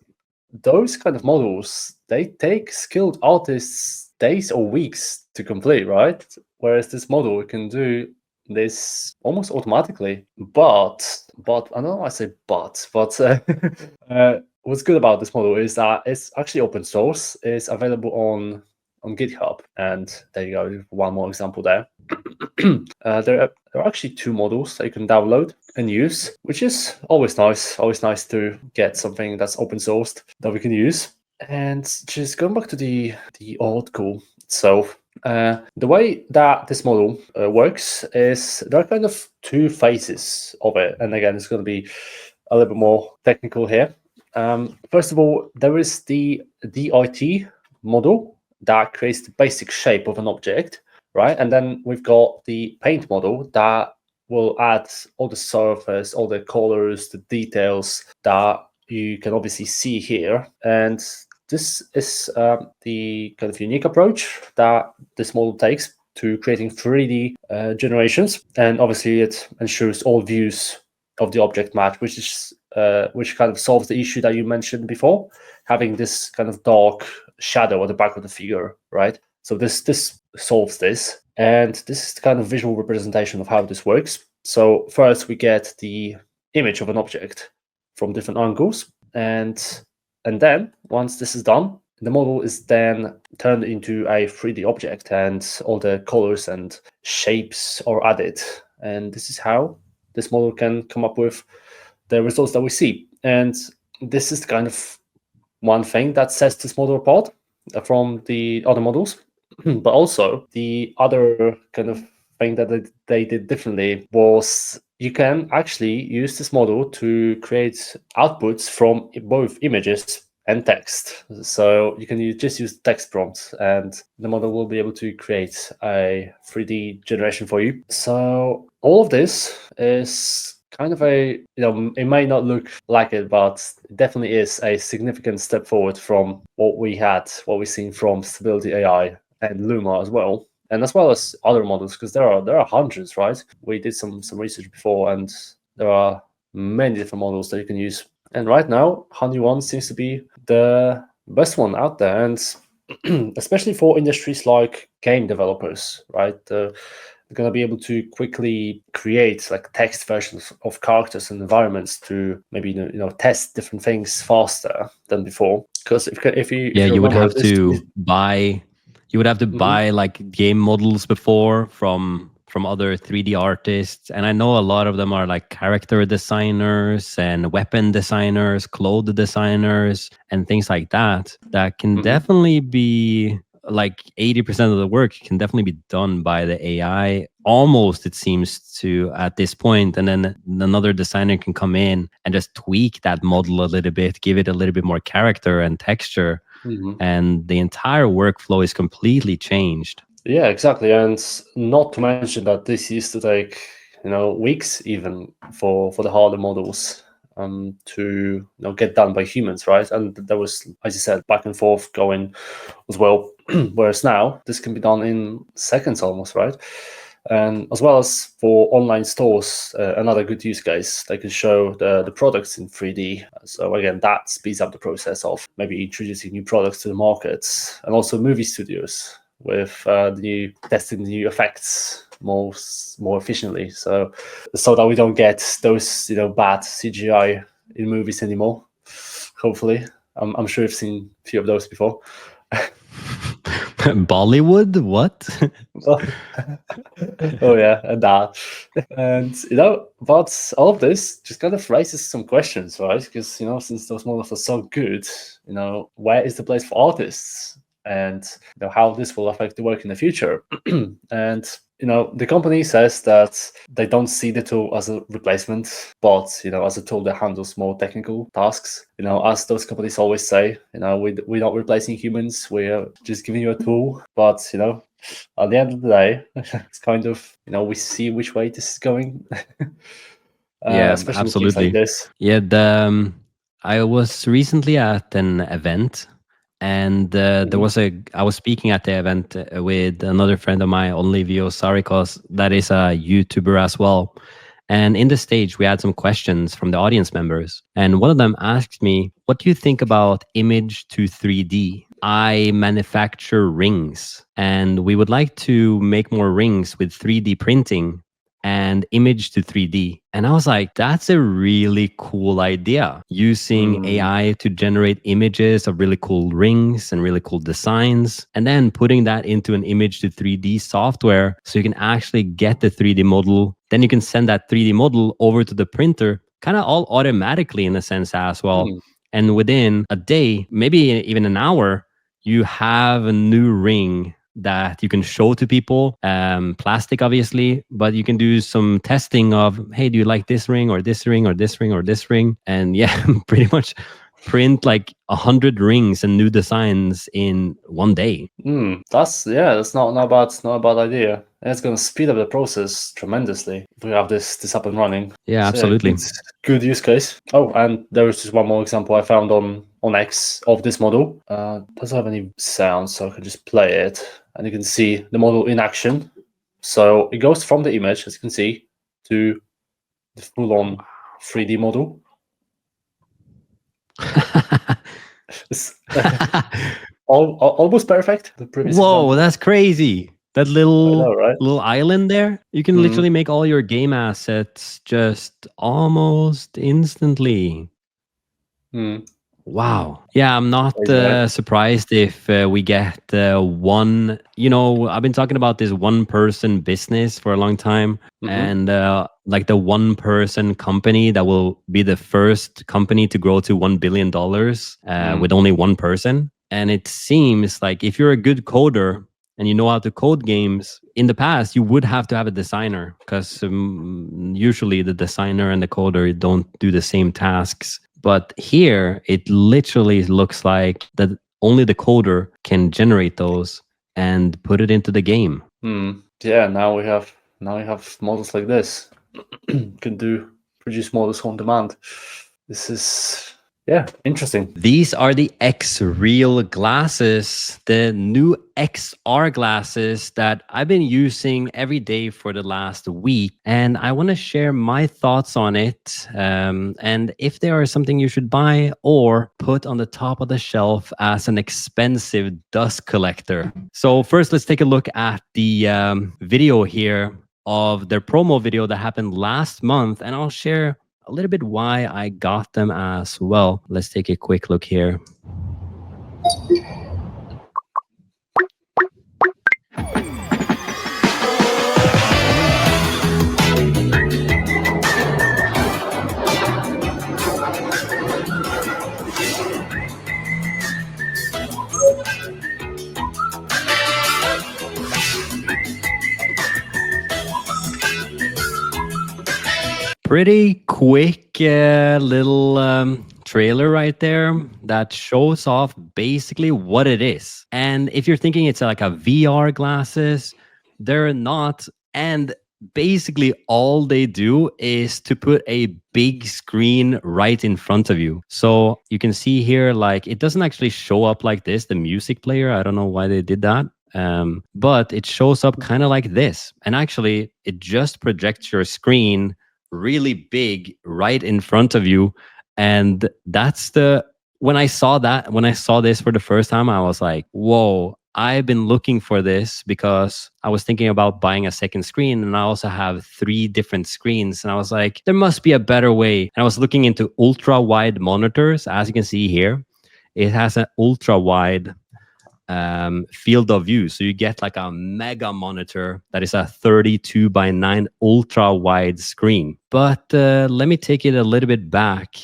those kind of models, they take skilled artists days or weeks to complete, right? Whereas this model can do this almost automatically. But I don't know why I say but what's good about this model is that it's actually open source. It's available on GitHub, and there you go. One more example there. There are actually 2 models that you can download and use, which is always nice. Always nice to get something that's open sourced that we can use. And just going back to the article itself, the way that this model works is there are kind of 2 phases of it. And again, it's going to be a little bit more technical here. First of all, there is the DIT model that creates the basic shape of an object, right? And then we've got the paint model that will add all the surface, all the colors, the details that you can obviously see here. And this is the kind of unique approach that this model takes to creating 3D generations. And obviously it ensures all views of the object match, which kind of solves the issue that you mentioned before, having this kind of dark shadow at the back of the figure, right? So this solves this, and this is the kind of visual representation of how this works. So first we get the image of an object from different angles, and then once this is done, the model is then turned into a 3D object, and all the colors and shapes are added. And this is how this model can come up with the results that we see. And this is kind of one thing that sets this model apart from the other models. But also the other kind of thing that they did differently was you can actually use this model to create outputs from both images and text. So you can just use text prompts, and the model will be able to create a 3D generation for you. So all of this is kind of it may not look like it, but it definitely is a significant step forward from what we've seen from Stability AI and Luma as well. And as well as other models, because there are hundreds, right? We did some research before, and there are many different models that you can use. And right now, HoneyOne seems to be the best one out there, and especially for industries like game developers, right? They're going to be able to quickly create like text versions of characters and environments to maybe test different things faster than before. Because if you would have to buy. You would have to buy like game models before from other 3D artists, and I know a lot of them are like character designers and weapon designers, clothes designers, and things like that. That can definitely be like 80% of the work can definitely be done by the AI. Almost, it seems to at this point, and then another designer can come in and just tweak that model a little bit, give it a little bit more character and texture. And the entire workflow is completely changed. Yeah, exactly. And not to mention that this used to take weeks even for the harder models to get done by humans, right? And there was, as you said, back and forth going as well. Whereas now this can be done in seconds almost, right? And as well as for online stores, another good use case, they can show the products in 3D. So again, that speeds up the process of maybe introducing new products to the markets, and also movie studios with testing the new effects more efficiently. So that we don't get those bad CGI in movies anymore. Hopefully, I'm sure you've seen a few of those before. Bollywood? What? Oh yeah, and that, and but all of this just kind of raises some questions, right? Because since those models are so good, where is the place for artists, and how this will affect the work in the future. And the company says that they don't see the tool as a replacement, but as a tool that handles more technical tasks. As those companies always say, we're not replacing humans, we're just giving you a tool. But at the end of the day, it's kind of we see which way this is going. Yeah, Especially with things absolutely. like this. Yeah, I was recently at an event, and I was speaking at the event with another friend of mine, Olivio Sarikos, that is a YouTuber as well. And in the stage, we had some questions from the audience members. And one of them asked me, what do you think about image to 3D? I manufacture rings, and we would like to make more rings with 3D printing and image to 3D. And I was like, that's a really cool idea. Using AI to generate images of really cool rings and really cool designs, and then putting that into an image to 3D software so you can actually get the 3D model. Then you can send that 3D model over to the printer, kind of all automatically in a sense as well. And within a day, maybe even an hour, you have a new ring that you can show to people. Plastic, obviously, but you can do some testing of, hey, do you like this ring or this ring or this ring or this ring? And yeah, pretty much print like 100 rings and new designs in one day. That's not a bad idea. And it's going to speed up the process tremendously if we have this up and running. Yeah, So, absolutely. it's good use case. Oh, and there was just one more example I found on X of this model. Doesn't have any sound, so I can just play it, and you can see the model in action. So it goes from the image, as you can see, to the full-on 3D model. Almost perfect. The previous Whoa, example. that's crazy. That little I know, right? little island there, you can literally make all your game assets just almost instantly. Wow. Yeah, I'm not surprised if we get one. I've been talking about this one person business for a long time, and like the one person company that will be the first company to grow to $1 billion with only one person. And it seems like if you're a good coder and you know how to code games, in the past, you would have to have a designer, because usually the designer and the coder don't do the same tasks. But here, it literally looks like that only the coder can generate those and put it into the game. Yeah, now we have models like this. Can produce models on demand. This is interesting. These are the XREAL glasses, the new XR glasses that I've been using every day for the last week. And I want to share my thoughts on it, and if there is something you should buy or put on the top of the shelf as an expensive dust collector. So first, let's take a look at the video here of their promo video that happened last month, and I'll share a little bit why I got them as well. Let's take a quick look here. Pretty quick little trailer right there that shows off basically what it is. And if you're thinking it's like a VR glasses, they're not. And basically all they do is to put a big screen right in front of you. So you can see here, like, it doesn't actually show up like this, the music player. I don't know why they did that. But it shows up kind of like this. And actually, it just projects your screen really big right in front of you. And that's when I saw this for the first time, I was like, whoa, I've been looking for this because I was thinking about buying a second screen, and I also have 3 different screens. And I was like, there must be a better way. And I was looking into ultra wide monitors. As you can see here, it has an ultra wide field of view. So you get like a mega monitor that is a 32:9 ultra wide screen. But let me take it a little bit back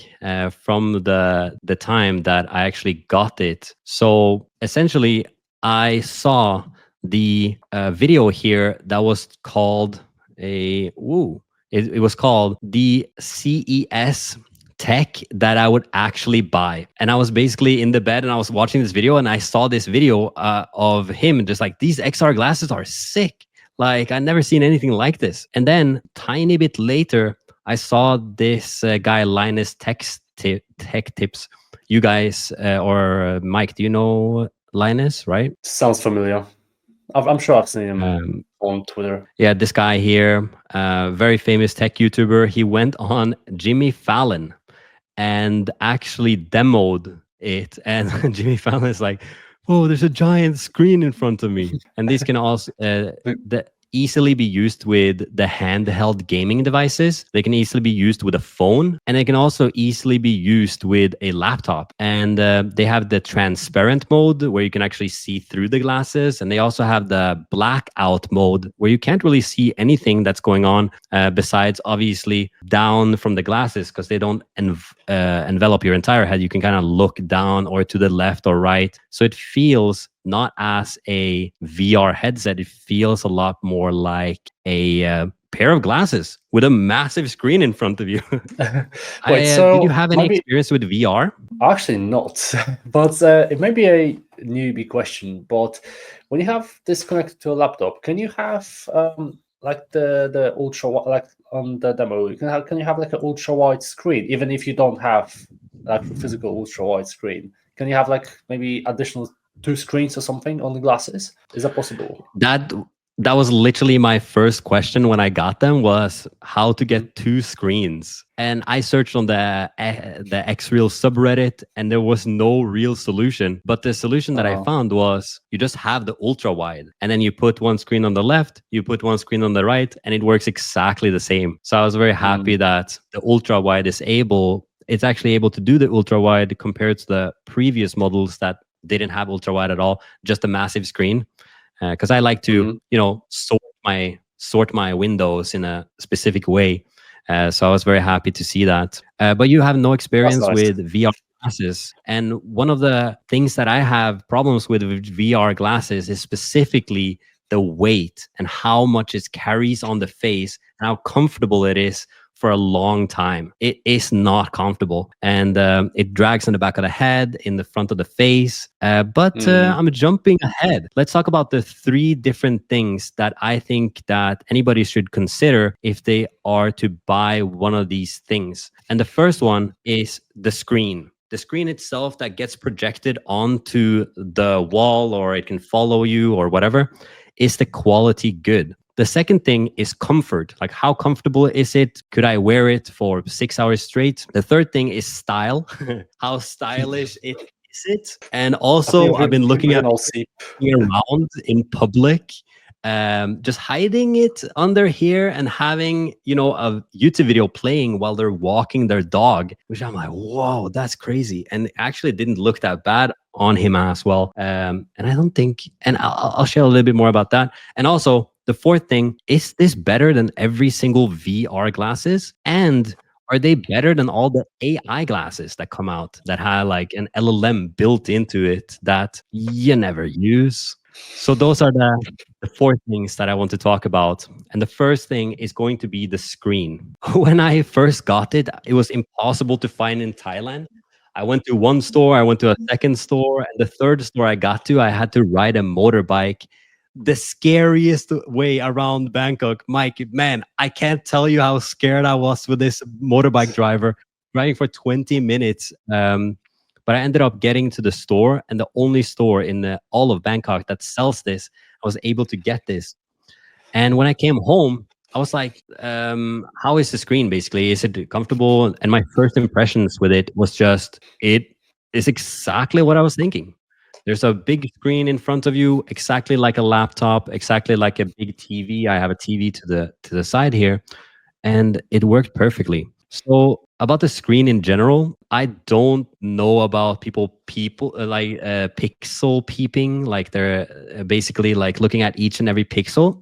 from the time that I actually got it. So essentially, I saw the video here that was called it was called the CES tech that I would actually buy. And I was basically in the bed and I was watching this video, and I saw this video of him just like, these XR glasses are sick. Like, I've never seen anything like this. And then tiny bit later, I saw this guy, Linus Tech Tips. You guys, or Mike, do you know Linus, right? Sounds familiar. I'm sure I've seen him on Twitter. Yeah, this guy here, very famous tech YouTuber. He went on Jimmy Fallon and actually demoed it. And Jimmy Fallon is like, "Oh, there's a giant screen in front of me." And these can also easily be used with the handheld gaming devices. They can easily be used with a phone, and they can also easily be used with a laptop. And they have the transparent mode where you can actually see through the glasses, and they also have the blackout mode where you can't really see anything that's going on besides obviously down from the glasses, because they don't envelop your entire head. You can kind of look down or to the left or right. So it feels not as a VR headset. It feels a lot more like a pair of glasses with a massive screen in front of you. Wait, so did you have any experience with VR? Actually not, but it may be a newbie question. But when you have this connected to a laptop, can you have like the ultra, like on the demo, can you have like an ultra wide screen, even if you don't have like a physical ultra wide screen? Can you have like maybe additional 2 screens or something on the glasses? Is that possible? That was literally my first question when I got them, was how to get 2 screens. And I searched on the XREAL subreddit, and there was no real solution. But the solution that I found was you just have the ultra wide, and then you put 1 screen on the left, you put 1 screen on the right, and it works exactly the same. So I was very happy that the ultra wide it's actually able to do the ultra wide compared to the previous models that didn't have ultra wide at all, just a massive screen. Because I like to, sort my windows in a specific way. So I was very happy to see that. But you have no experience with VR glasses. And one of the things that I have problems with VR glasses is specifically the weight and how much it carries on the face and how comfortable it is for a long time. It is not comfortable, and it drags in the back of the head, in the front of the face. But I'm jumping ahead. Let's talk about the 3 different things that I think that anybody should consider if they are to buy one of these things. And the first one is the screen. The screen itself that gets projected onto the wall, or it can follow you or whatever. Is the quality good? The second thing is comfort. Like, how comfortable is it? Could I wear it for 6 hours straight? The third thing is style. How stylish is it? And also, I've been looking at around in public, just hiding it under here and having, a YouTube video playing while they're walking their dog, which I'm like, whoa, that's crazy. And it actually didn't look that bad on him as well. And I don't think, and I'll share a little bit more about that. And also, the fourth thing, is this better than every single VR glasses? And are they better than all the AI glasses that come out that have like an LLM built into it that you never use? So those are the 4 things that I want to talk about. And the first thing is going to be the screen. When I first got it, it was impossible to find in Thailand. I went to one store, I went to a second store, and the third store I got to, I had to ride a motorbike the scariest way around Bangkok. Mike, man, I can't tell you how scared I was with this motorbike driver driving for 20 minutes. But I ended up getting to the store, and the only store in all of Bangkok that sells this, I was able to get this. And when I came home, I was like, how is the screen basically? Is it comfortable? And my first impressions with it was just, it is exactly what I was thinking. There's a big screen in front of you, exactly like a laptop, exactly like a big TV. I have a TV to the side here, and it worked perfectly. So about the screen in general, I don't know about people like pixel peeping, like they're basically like looking at each and every pixel.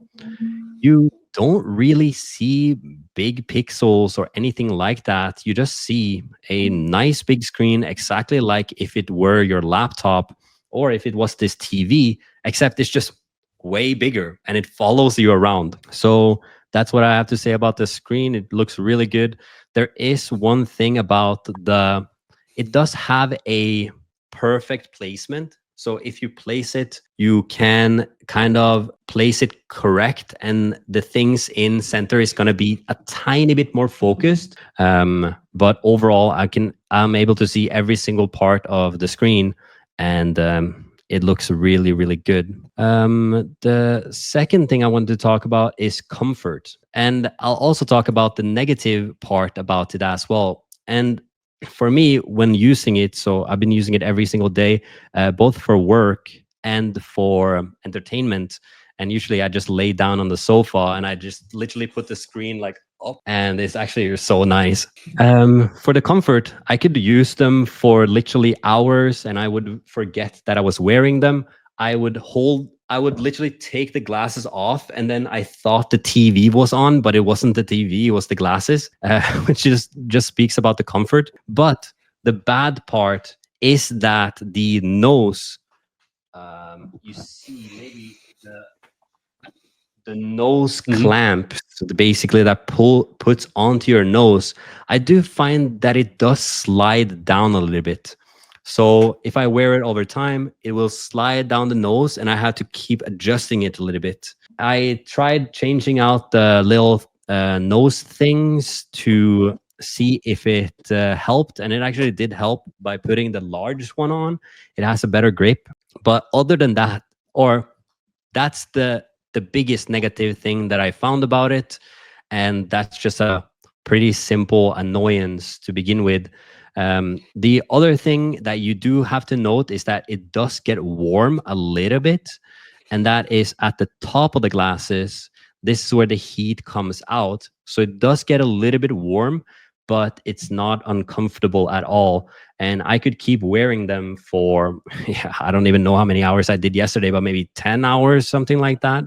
You don't really see big pixels or anything like that. You just see a nice big screen, exactly like if it were your laptop or if it was this TV, except it's just way bigger and it follows you around. So that's what I have to say about the screen. It looks really good. There is one thing about it does have a perfect placement. So if you place it, you can kind of place it correct, and the things in center is going to be a tiny bit more focused. But overall, I'm able to see every single part of the screen, and it looks really, really good. The second thing I wanted to talk about is comfort, and I'll also talk about the negative part about it as well. And for me, when using it, so I've been using it every single day, both for work and for entertainment. And usually I just lay down on the sofa and I just literally put the screen like up, and it's actually so nice. For the comfort, I could use them for literally hours and I would forget that I was wearing them. I would literally take the glasses off, and then I thought the TV was on, but it wasn't the TV, it was the glasses, which just speaks about the comfort. But the bad part is that the nose, you see maybe the nose clamp, so basically that puts onto your nose. I do find that it does slide down a little bit. So if I wear it over time, it will slide down the nose and I have to keep adjusting it a little bit. I tried changing out the little nose things to see if it helped, and it actually did help by putting the largest one on. It has a better grip. But other than that, or that's the biggest negative thing that I found about it, and that's just a pretty simple annoyance to begin with. The other thing that you do have to note is that it does get warm a little bit, and that is at the top of the glasses. This is where the heat comes out, so it does get a little bit warm, but it's not uncomfortable at all. And I could keep wearing them for, yeah, I don't even know how many hours I did yesterday, but maybe 10 hours, something like that,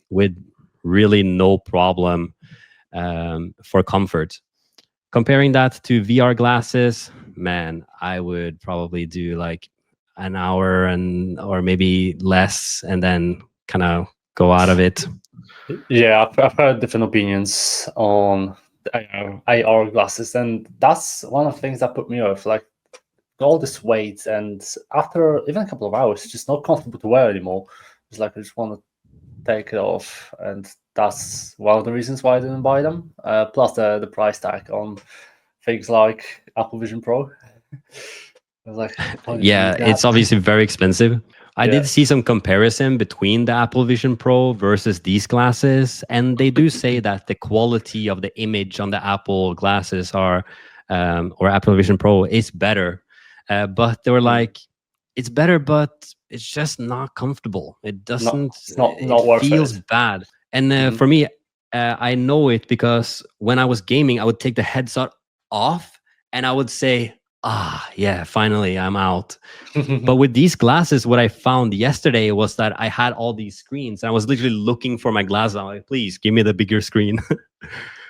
with really no problem for comfort. Comparing that to VR glasses, man, I would probably do like an hour or maybe less, and then kind of go out of it. Yeah, I've heard different opinions on the AR glasses, and that's one of the things that put me off. Like all this weight, and after even a couple of hours, it's just not comfortable to wear anymore. It's like I just want to take it off, and that's one of the reasons why I didn't buy them. Plus the price tag on things like Apple Vision Pro. I was like, yeah, it's obviously very expensive. I did see some comparison between the Apple Vision Pro versus these glasses, and they do say that the quality of the image on the Apple glasses or Apple Vision Pro is better. But they were like, it's better, but it's just not comfortable. It doesn't. It's not worth feels it. bad. And for me, I know it because when I was gaming, I would take the headset off and I would say, yeah, finally I'm out. But with these glasses, what I found yesterday was that I had all these screens. And I was literally looking for my glasses. I'm like, please give me the bigger screen.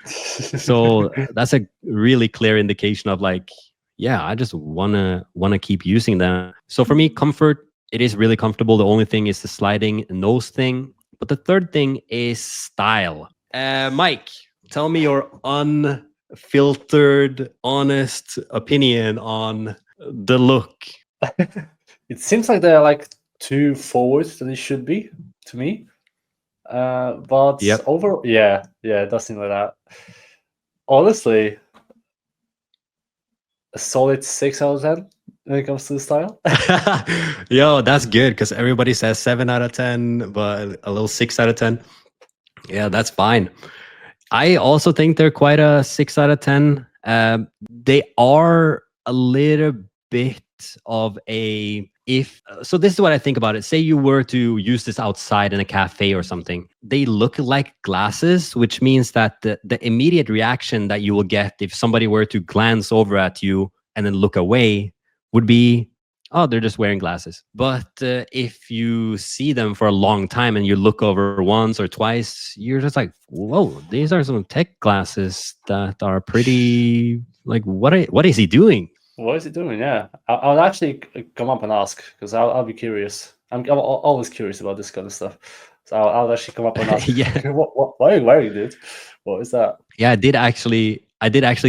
So that's a really clear indication of like, yeah, I just wanna keep using them. So for me, comfort, it is really comfortable. The only thing is the sliding nose thing. But the third thing is style. Mike, tell me your unfiltered, honest opinion on the look. It seems like they're like too forward than it should be to me. But overall, yeah, it does seem like that. Honestly, a solid 6 out of 10 when it comes to the style. Yo, that's good because everybody says 7 out of 10, but a little 6 out of 10. Yeah, that's fine. I also think they're quite a 6 out of 10. They are a little bit of a if so, this is what I think about it. Say you were to use this outside in a cafe or something. They look like glasses, which means that the immediate reaction that you will get if somebody were to glance over at you and then look away would be, oh, they're just wearing glasses. But if you see them for a long time and you look over once or twice, you're just like, whoa, these are some tech glasses that are pretty, like, what is he doing? What is he doing? Yeah, I'll actually come up and ask, because I'll be curious. I'm always curious about this kind of stuff. So I'll actually come up and ask. Yeah. What are you wearing, dude? What is that? Yeah, I did actually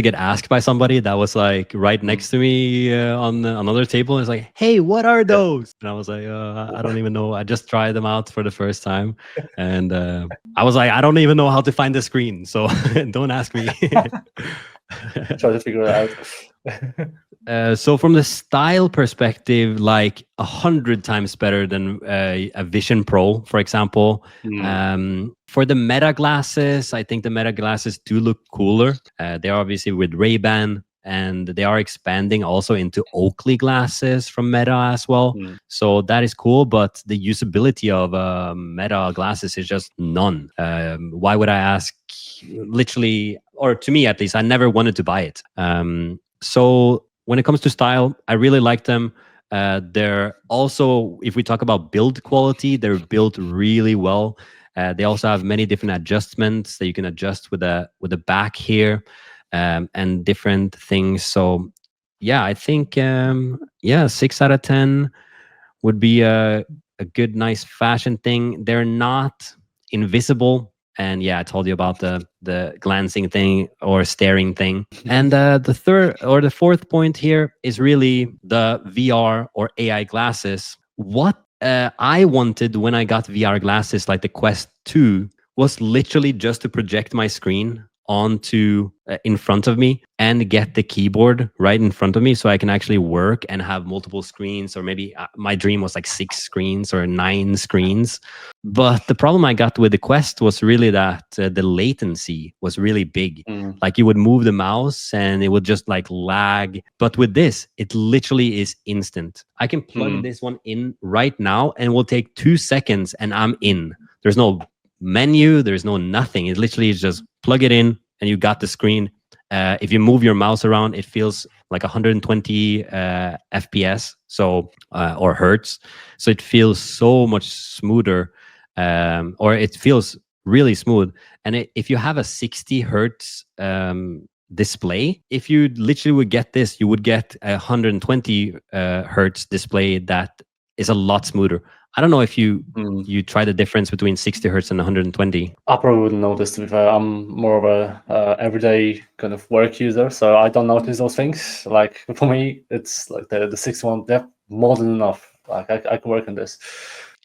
get asked by somebody that was like right next to me on another table. It's like, hey, what are those? And I was like, I don't even know. I just tried them out for the first time, and I was like, I don't even know how to find the screen, so don't ask me. Try to figure it out. So from the style perspective, like 100 times better than a Vision Pro, for example. For the Meta glasses, I think the Meta glasses do look cooler. They're obviously with Ray-Ban, and they are expanding also into Oakley glasses from Meta as well. So that is cool, but the usability of Meta glasses is just none. Why would I ask? Literally, or to me at least, I never wanted to buy it. So when it comes to style, I really like them. They're also, if we talk about build quality, they're built really well. They also have many different adjustments that you can adjust with the back here, and different things. So yeah, I think 6 out of 10 would be a good, nice fashion thing. They're not invisible. And yeah, I told you about the glancing thing or staring thing. And the third or the fourth point here is really the VR or AI glasses. What I wanted when I got VR glasses like the Quest 2 was literally just to project my screen onto in front of me and get the keyboard right in front of me, so I can actually work and have multiple screens, or maybe my dream was like 6 screens or 9 screens. But the problem I got with the Quest was really that the latency was really big. Like you would move the mouse and it would just like lag. But with this, it literally is instant. I can plug this one in right now and it will take 2 seconds and I'm in. There's no menu, there's no nothing. It literally is just plug it in and you got the screen. If you move your mouse around, it feels like 120 FPS, so or hertz. So it feels so much smoother, or it feels really smooth. And if you have a 60 hertz display, if you literally would get this, you would get a 120 hertz display that is a lot smoother. I don't know if you try the difference between 60 hertz and 120. I probably wouldn't notice, to be fair. I'm more of a everyday kind of work user, so I don't notice those things. Like for me, it's like the 61, they're more than enough. Like I can work on this.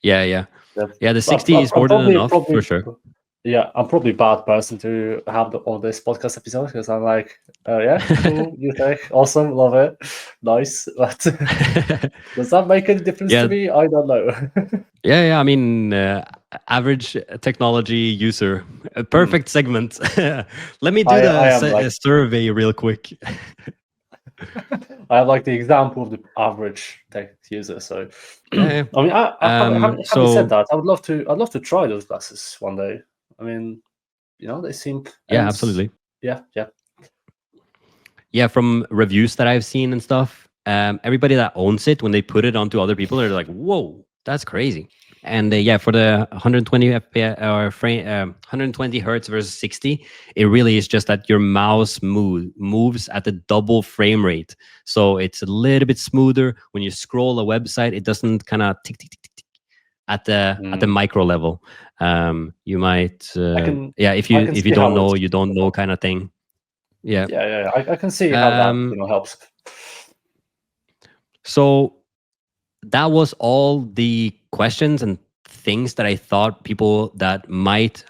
Yeah. The 60 is more than enough for sure. Yeah, I'm probably a bad person to have on this podcast episode, because I'm like, yeah, cool, you think, awesome, love it, nice. But does that make any difference to me? I don't know. Yeah. I mean, average technology user, a perfect segment. Let me do a survey real quick. I have like the example of the average tech user. So, I mean, having said that, I'd love to try those glasses one day. I mean, they seem... Yeah, absolutely. Yeah. Yeah, from reviews that I've seen and stuff, everybody that owns it, when they put it onto other people, they're like, whoa, that's crazy. And for the 120 FPS or 120 hertz versus 60, it really is just that your mouse moves at the double frame rate. So it's a little bit smoother. When you scroll a website, it doesn't kind of tick, tick, tick, tick, tick at the micro level. You might if you don't know, you don't know kind of thing. Yeah. I can see how that helps. So that was all the questions and things that I thought people that might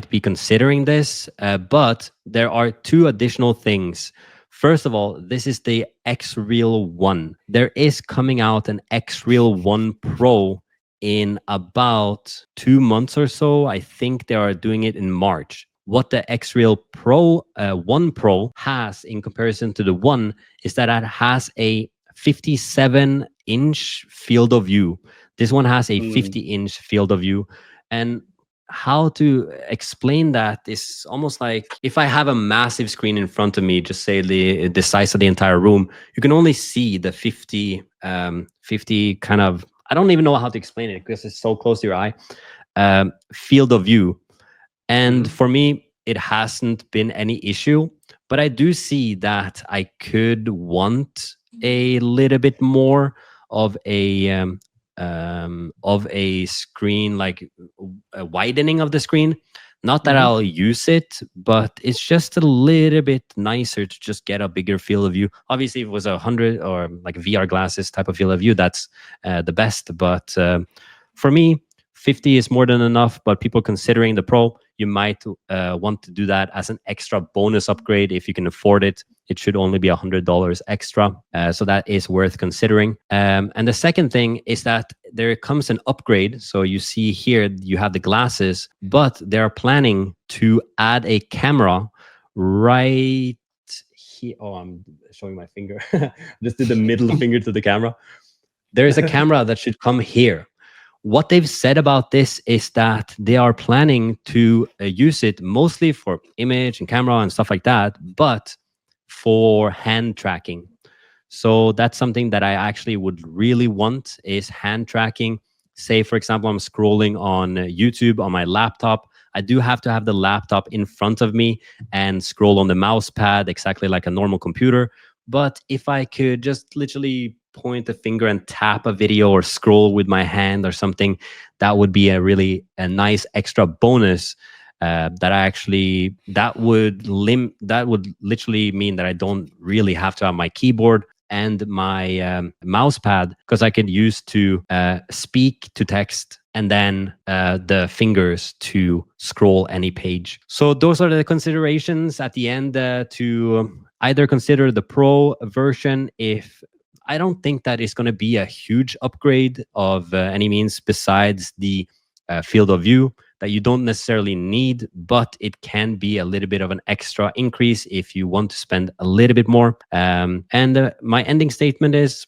be considering this. But there are 2 additional things. First of all, this is the XREAL 1. There is coming out an XREAL 1 Pro in about 2 months or so. I think they are doing it in March. What the XREAL Pro 1 Pro has in comparison to the 1 is that it has a 57 50-inch field of view. This one has a 50-inch field of view. And how to explain that is almost like if I have a massive screen in front of me, just say the size of the entire room, you can only see the 50 kind of, I don't even know how to explain it because it's so close to your eye, field of view. And for me, it hasn't been any issue, but I do see that I could want a little bit more of a screen, like a widening of the screen. Not that I'll use it, but it's just a little bit nicer to just get a bigger field of view. Obviously, if it was 100 or like VR glasses type of field of view, that's the best. But for me, 50 is more than enough. But people considering the Pro, you might want to do that as an extra bonus upgrade if you can afford it. It should only be $100 extra. So that is worth considering. And the second thing is that there comes an upgrade. So you see here, you have the glasses, but they're planning to add a camera right here. Oh, I'm showing my finger. Just did the middle finger to the camera. There is a camera that should come here. What they've said about this is that they are planning to use it mostly for image and camera and stuff like that, but for hand tracking. So that's something that I actually would really want, is hand tracking. Say, for example, I'm scrolling on YouTube on my laptop. I do have to have the laptop in front of me and scroll on the mouse pad exactly like a normal computer. But if I could just literally point a finger and tap a video or scroll with my hand or something, that would be a nice extra bonus. That would literally mean that I don't really have to have my keyboard and my mouse pad, because I could use to speak to text and then the fingers to scroll any page. So those are the considerations at the end to either consider the Pro version. If I don't think that it's going to be a huge upgrade of any means, besides the field of view that you don't necessarily need, but it can be a little bit of an extra increase if you want to spend a little bit more. And my ending statement is,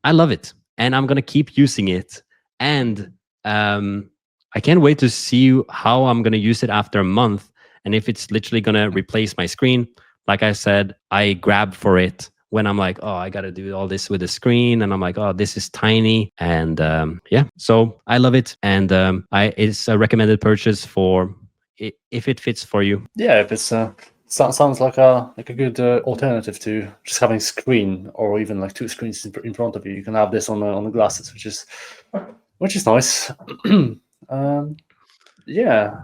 I love it, and I'm going to keep using it. And I can't wait to see how I'm going to use it after a month. And if it's literally going to replace my screen, like I said, I grab for it when I'm like, oh, I got to do all this with the screen. And I'm like, oh, this is tiny. And yeah, so I love it. And it's a recommended purchase for if it fits for you. Yeah, if it's sounds like a good alternative to just having a screen, or even like two screens in front of you. You can have this on the glasses, which is nice. Yeah.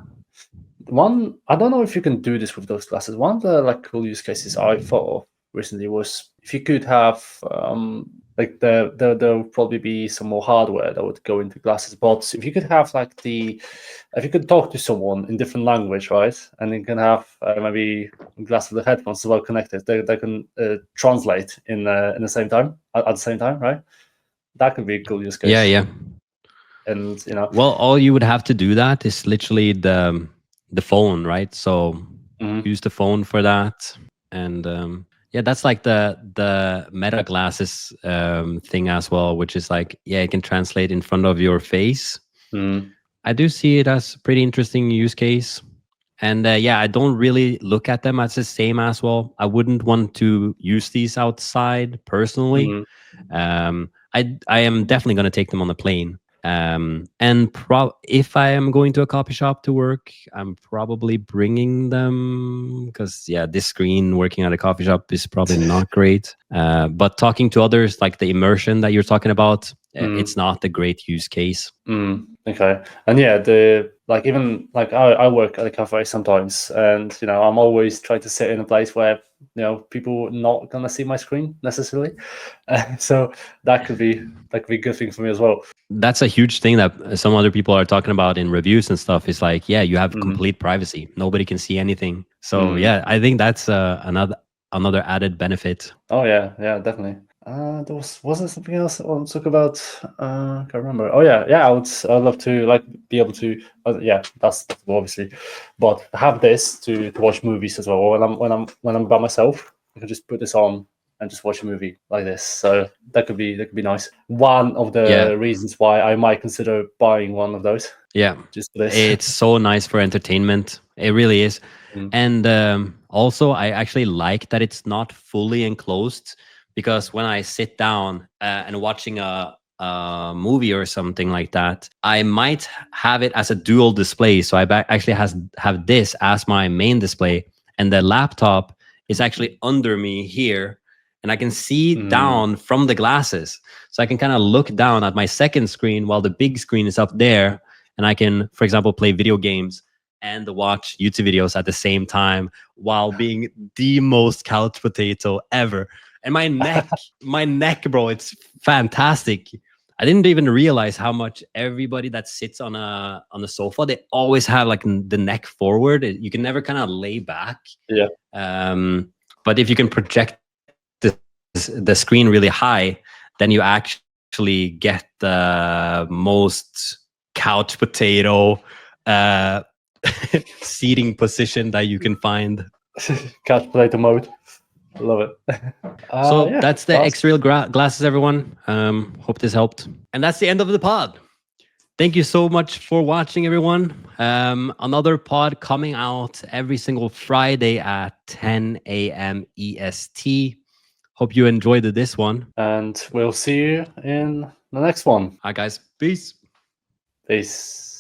One, I don't know if you can do this with those glasses. One of the like cool use cases I thought of recently was if you could have like there would probably be some more hardware that would go into glasses, but if you could have like if you could talk to someone in different language, right, and you can have maybe glasses with the headphones as well connected, they can translate in the same time at the same time, right? That could be a cool use case. Yeah. And well, all you would have to do that is literally the phone, right? So use the phone for that. And yeah, that's like the Meta glasses thing as well, which is like, yeah, it can translate in front of your face. I do see it as a pretty interesting use case. And yeah, I don't really look at them as the same as well. I wouldn't want to use these outside personally. I am definitely going to take them on the plane. And if I am going to a coffee shop to work, I'm probably bringing them, because yeah, this screen working at a coffee shop is probably not great. But talking to others, like the immersion that you're talking about, it's not a great use case. Okay. And yeah, even I work at a cafe sometimes, and I'm always trying to sit in a place where people are not gonna see my screen necessarily. So that could be a good thing for me as well. That's a huge thing that some other people are talking about in reviews and stuff. It's like, yeah, you have complete privacy. Nobody can see anything. So yeah, I think that's another added benefit. Oh yeah, definitely. There was there something else I want to talk about? I can't remember. Oh yeah. I'd love to be able to. Yeah, that's obviously, but have this to watch movies as well. When I'm by myself, I can just put this on and just watch a movie like this. So that could be nice. One of the Yeah. reasons why I might consider buying one of those. Yeah, Just for this. it's so nice for entertainment. It really is. Mm. And also, I actually like that it's not fully enclosed, because when I sit down and watching a movie or something like that, I might have it as a dual display. So I actually have this as my main display, and the laptop is actually under me here, and I can see down from the glasses. So I can kind of look down at my second screen while the big screen is up there, and I can, for example, play video games and watch YouTube videos at the same time while being the most couch potato ever. And my neck, bro, it's fantastic. I didn't even realize how much everybody that sits on a sofa, they always have like the neck forward. You can never kind of lay back. Yeah. But if you can project the screen really high, then you actually get the most couch potato seating position that you can find. Couch potato mode. I love it. So Yeah, that's the XREAL glasses, everyone. Hope this helped. And that's the end of the pod. Thank you so much for watching, everyone. Another pod coming out every single Friday at 10 a.m. EST. Hope you enjoyed this one. And we'll see you in the next one. All right, guys. Peace. Peace.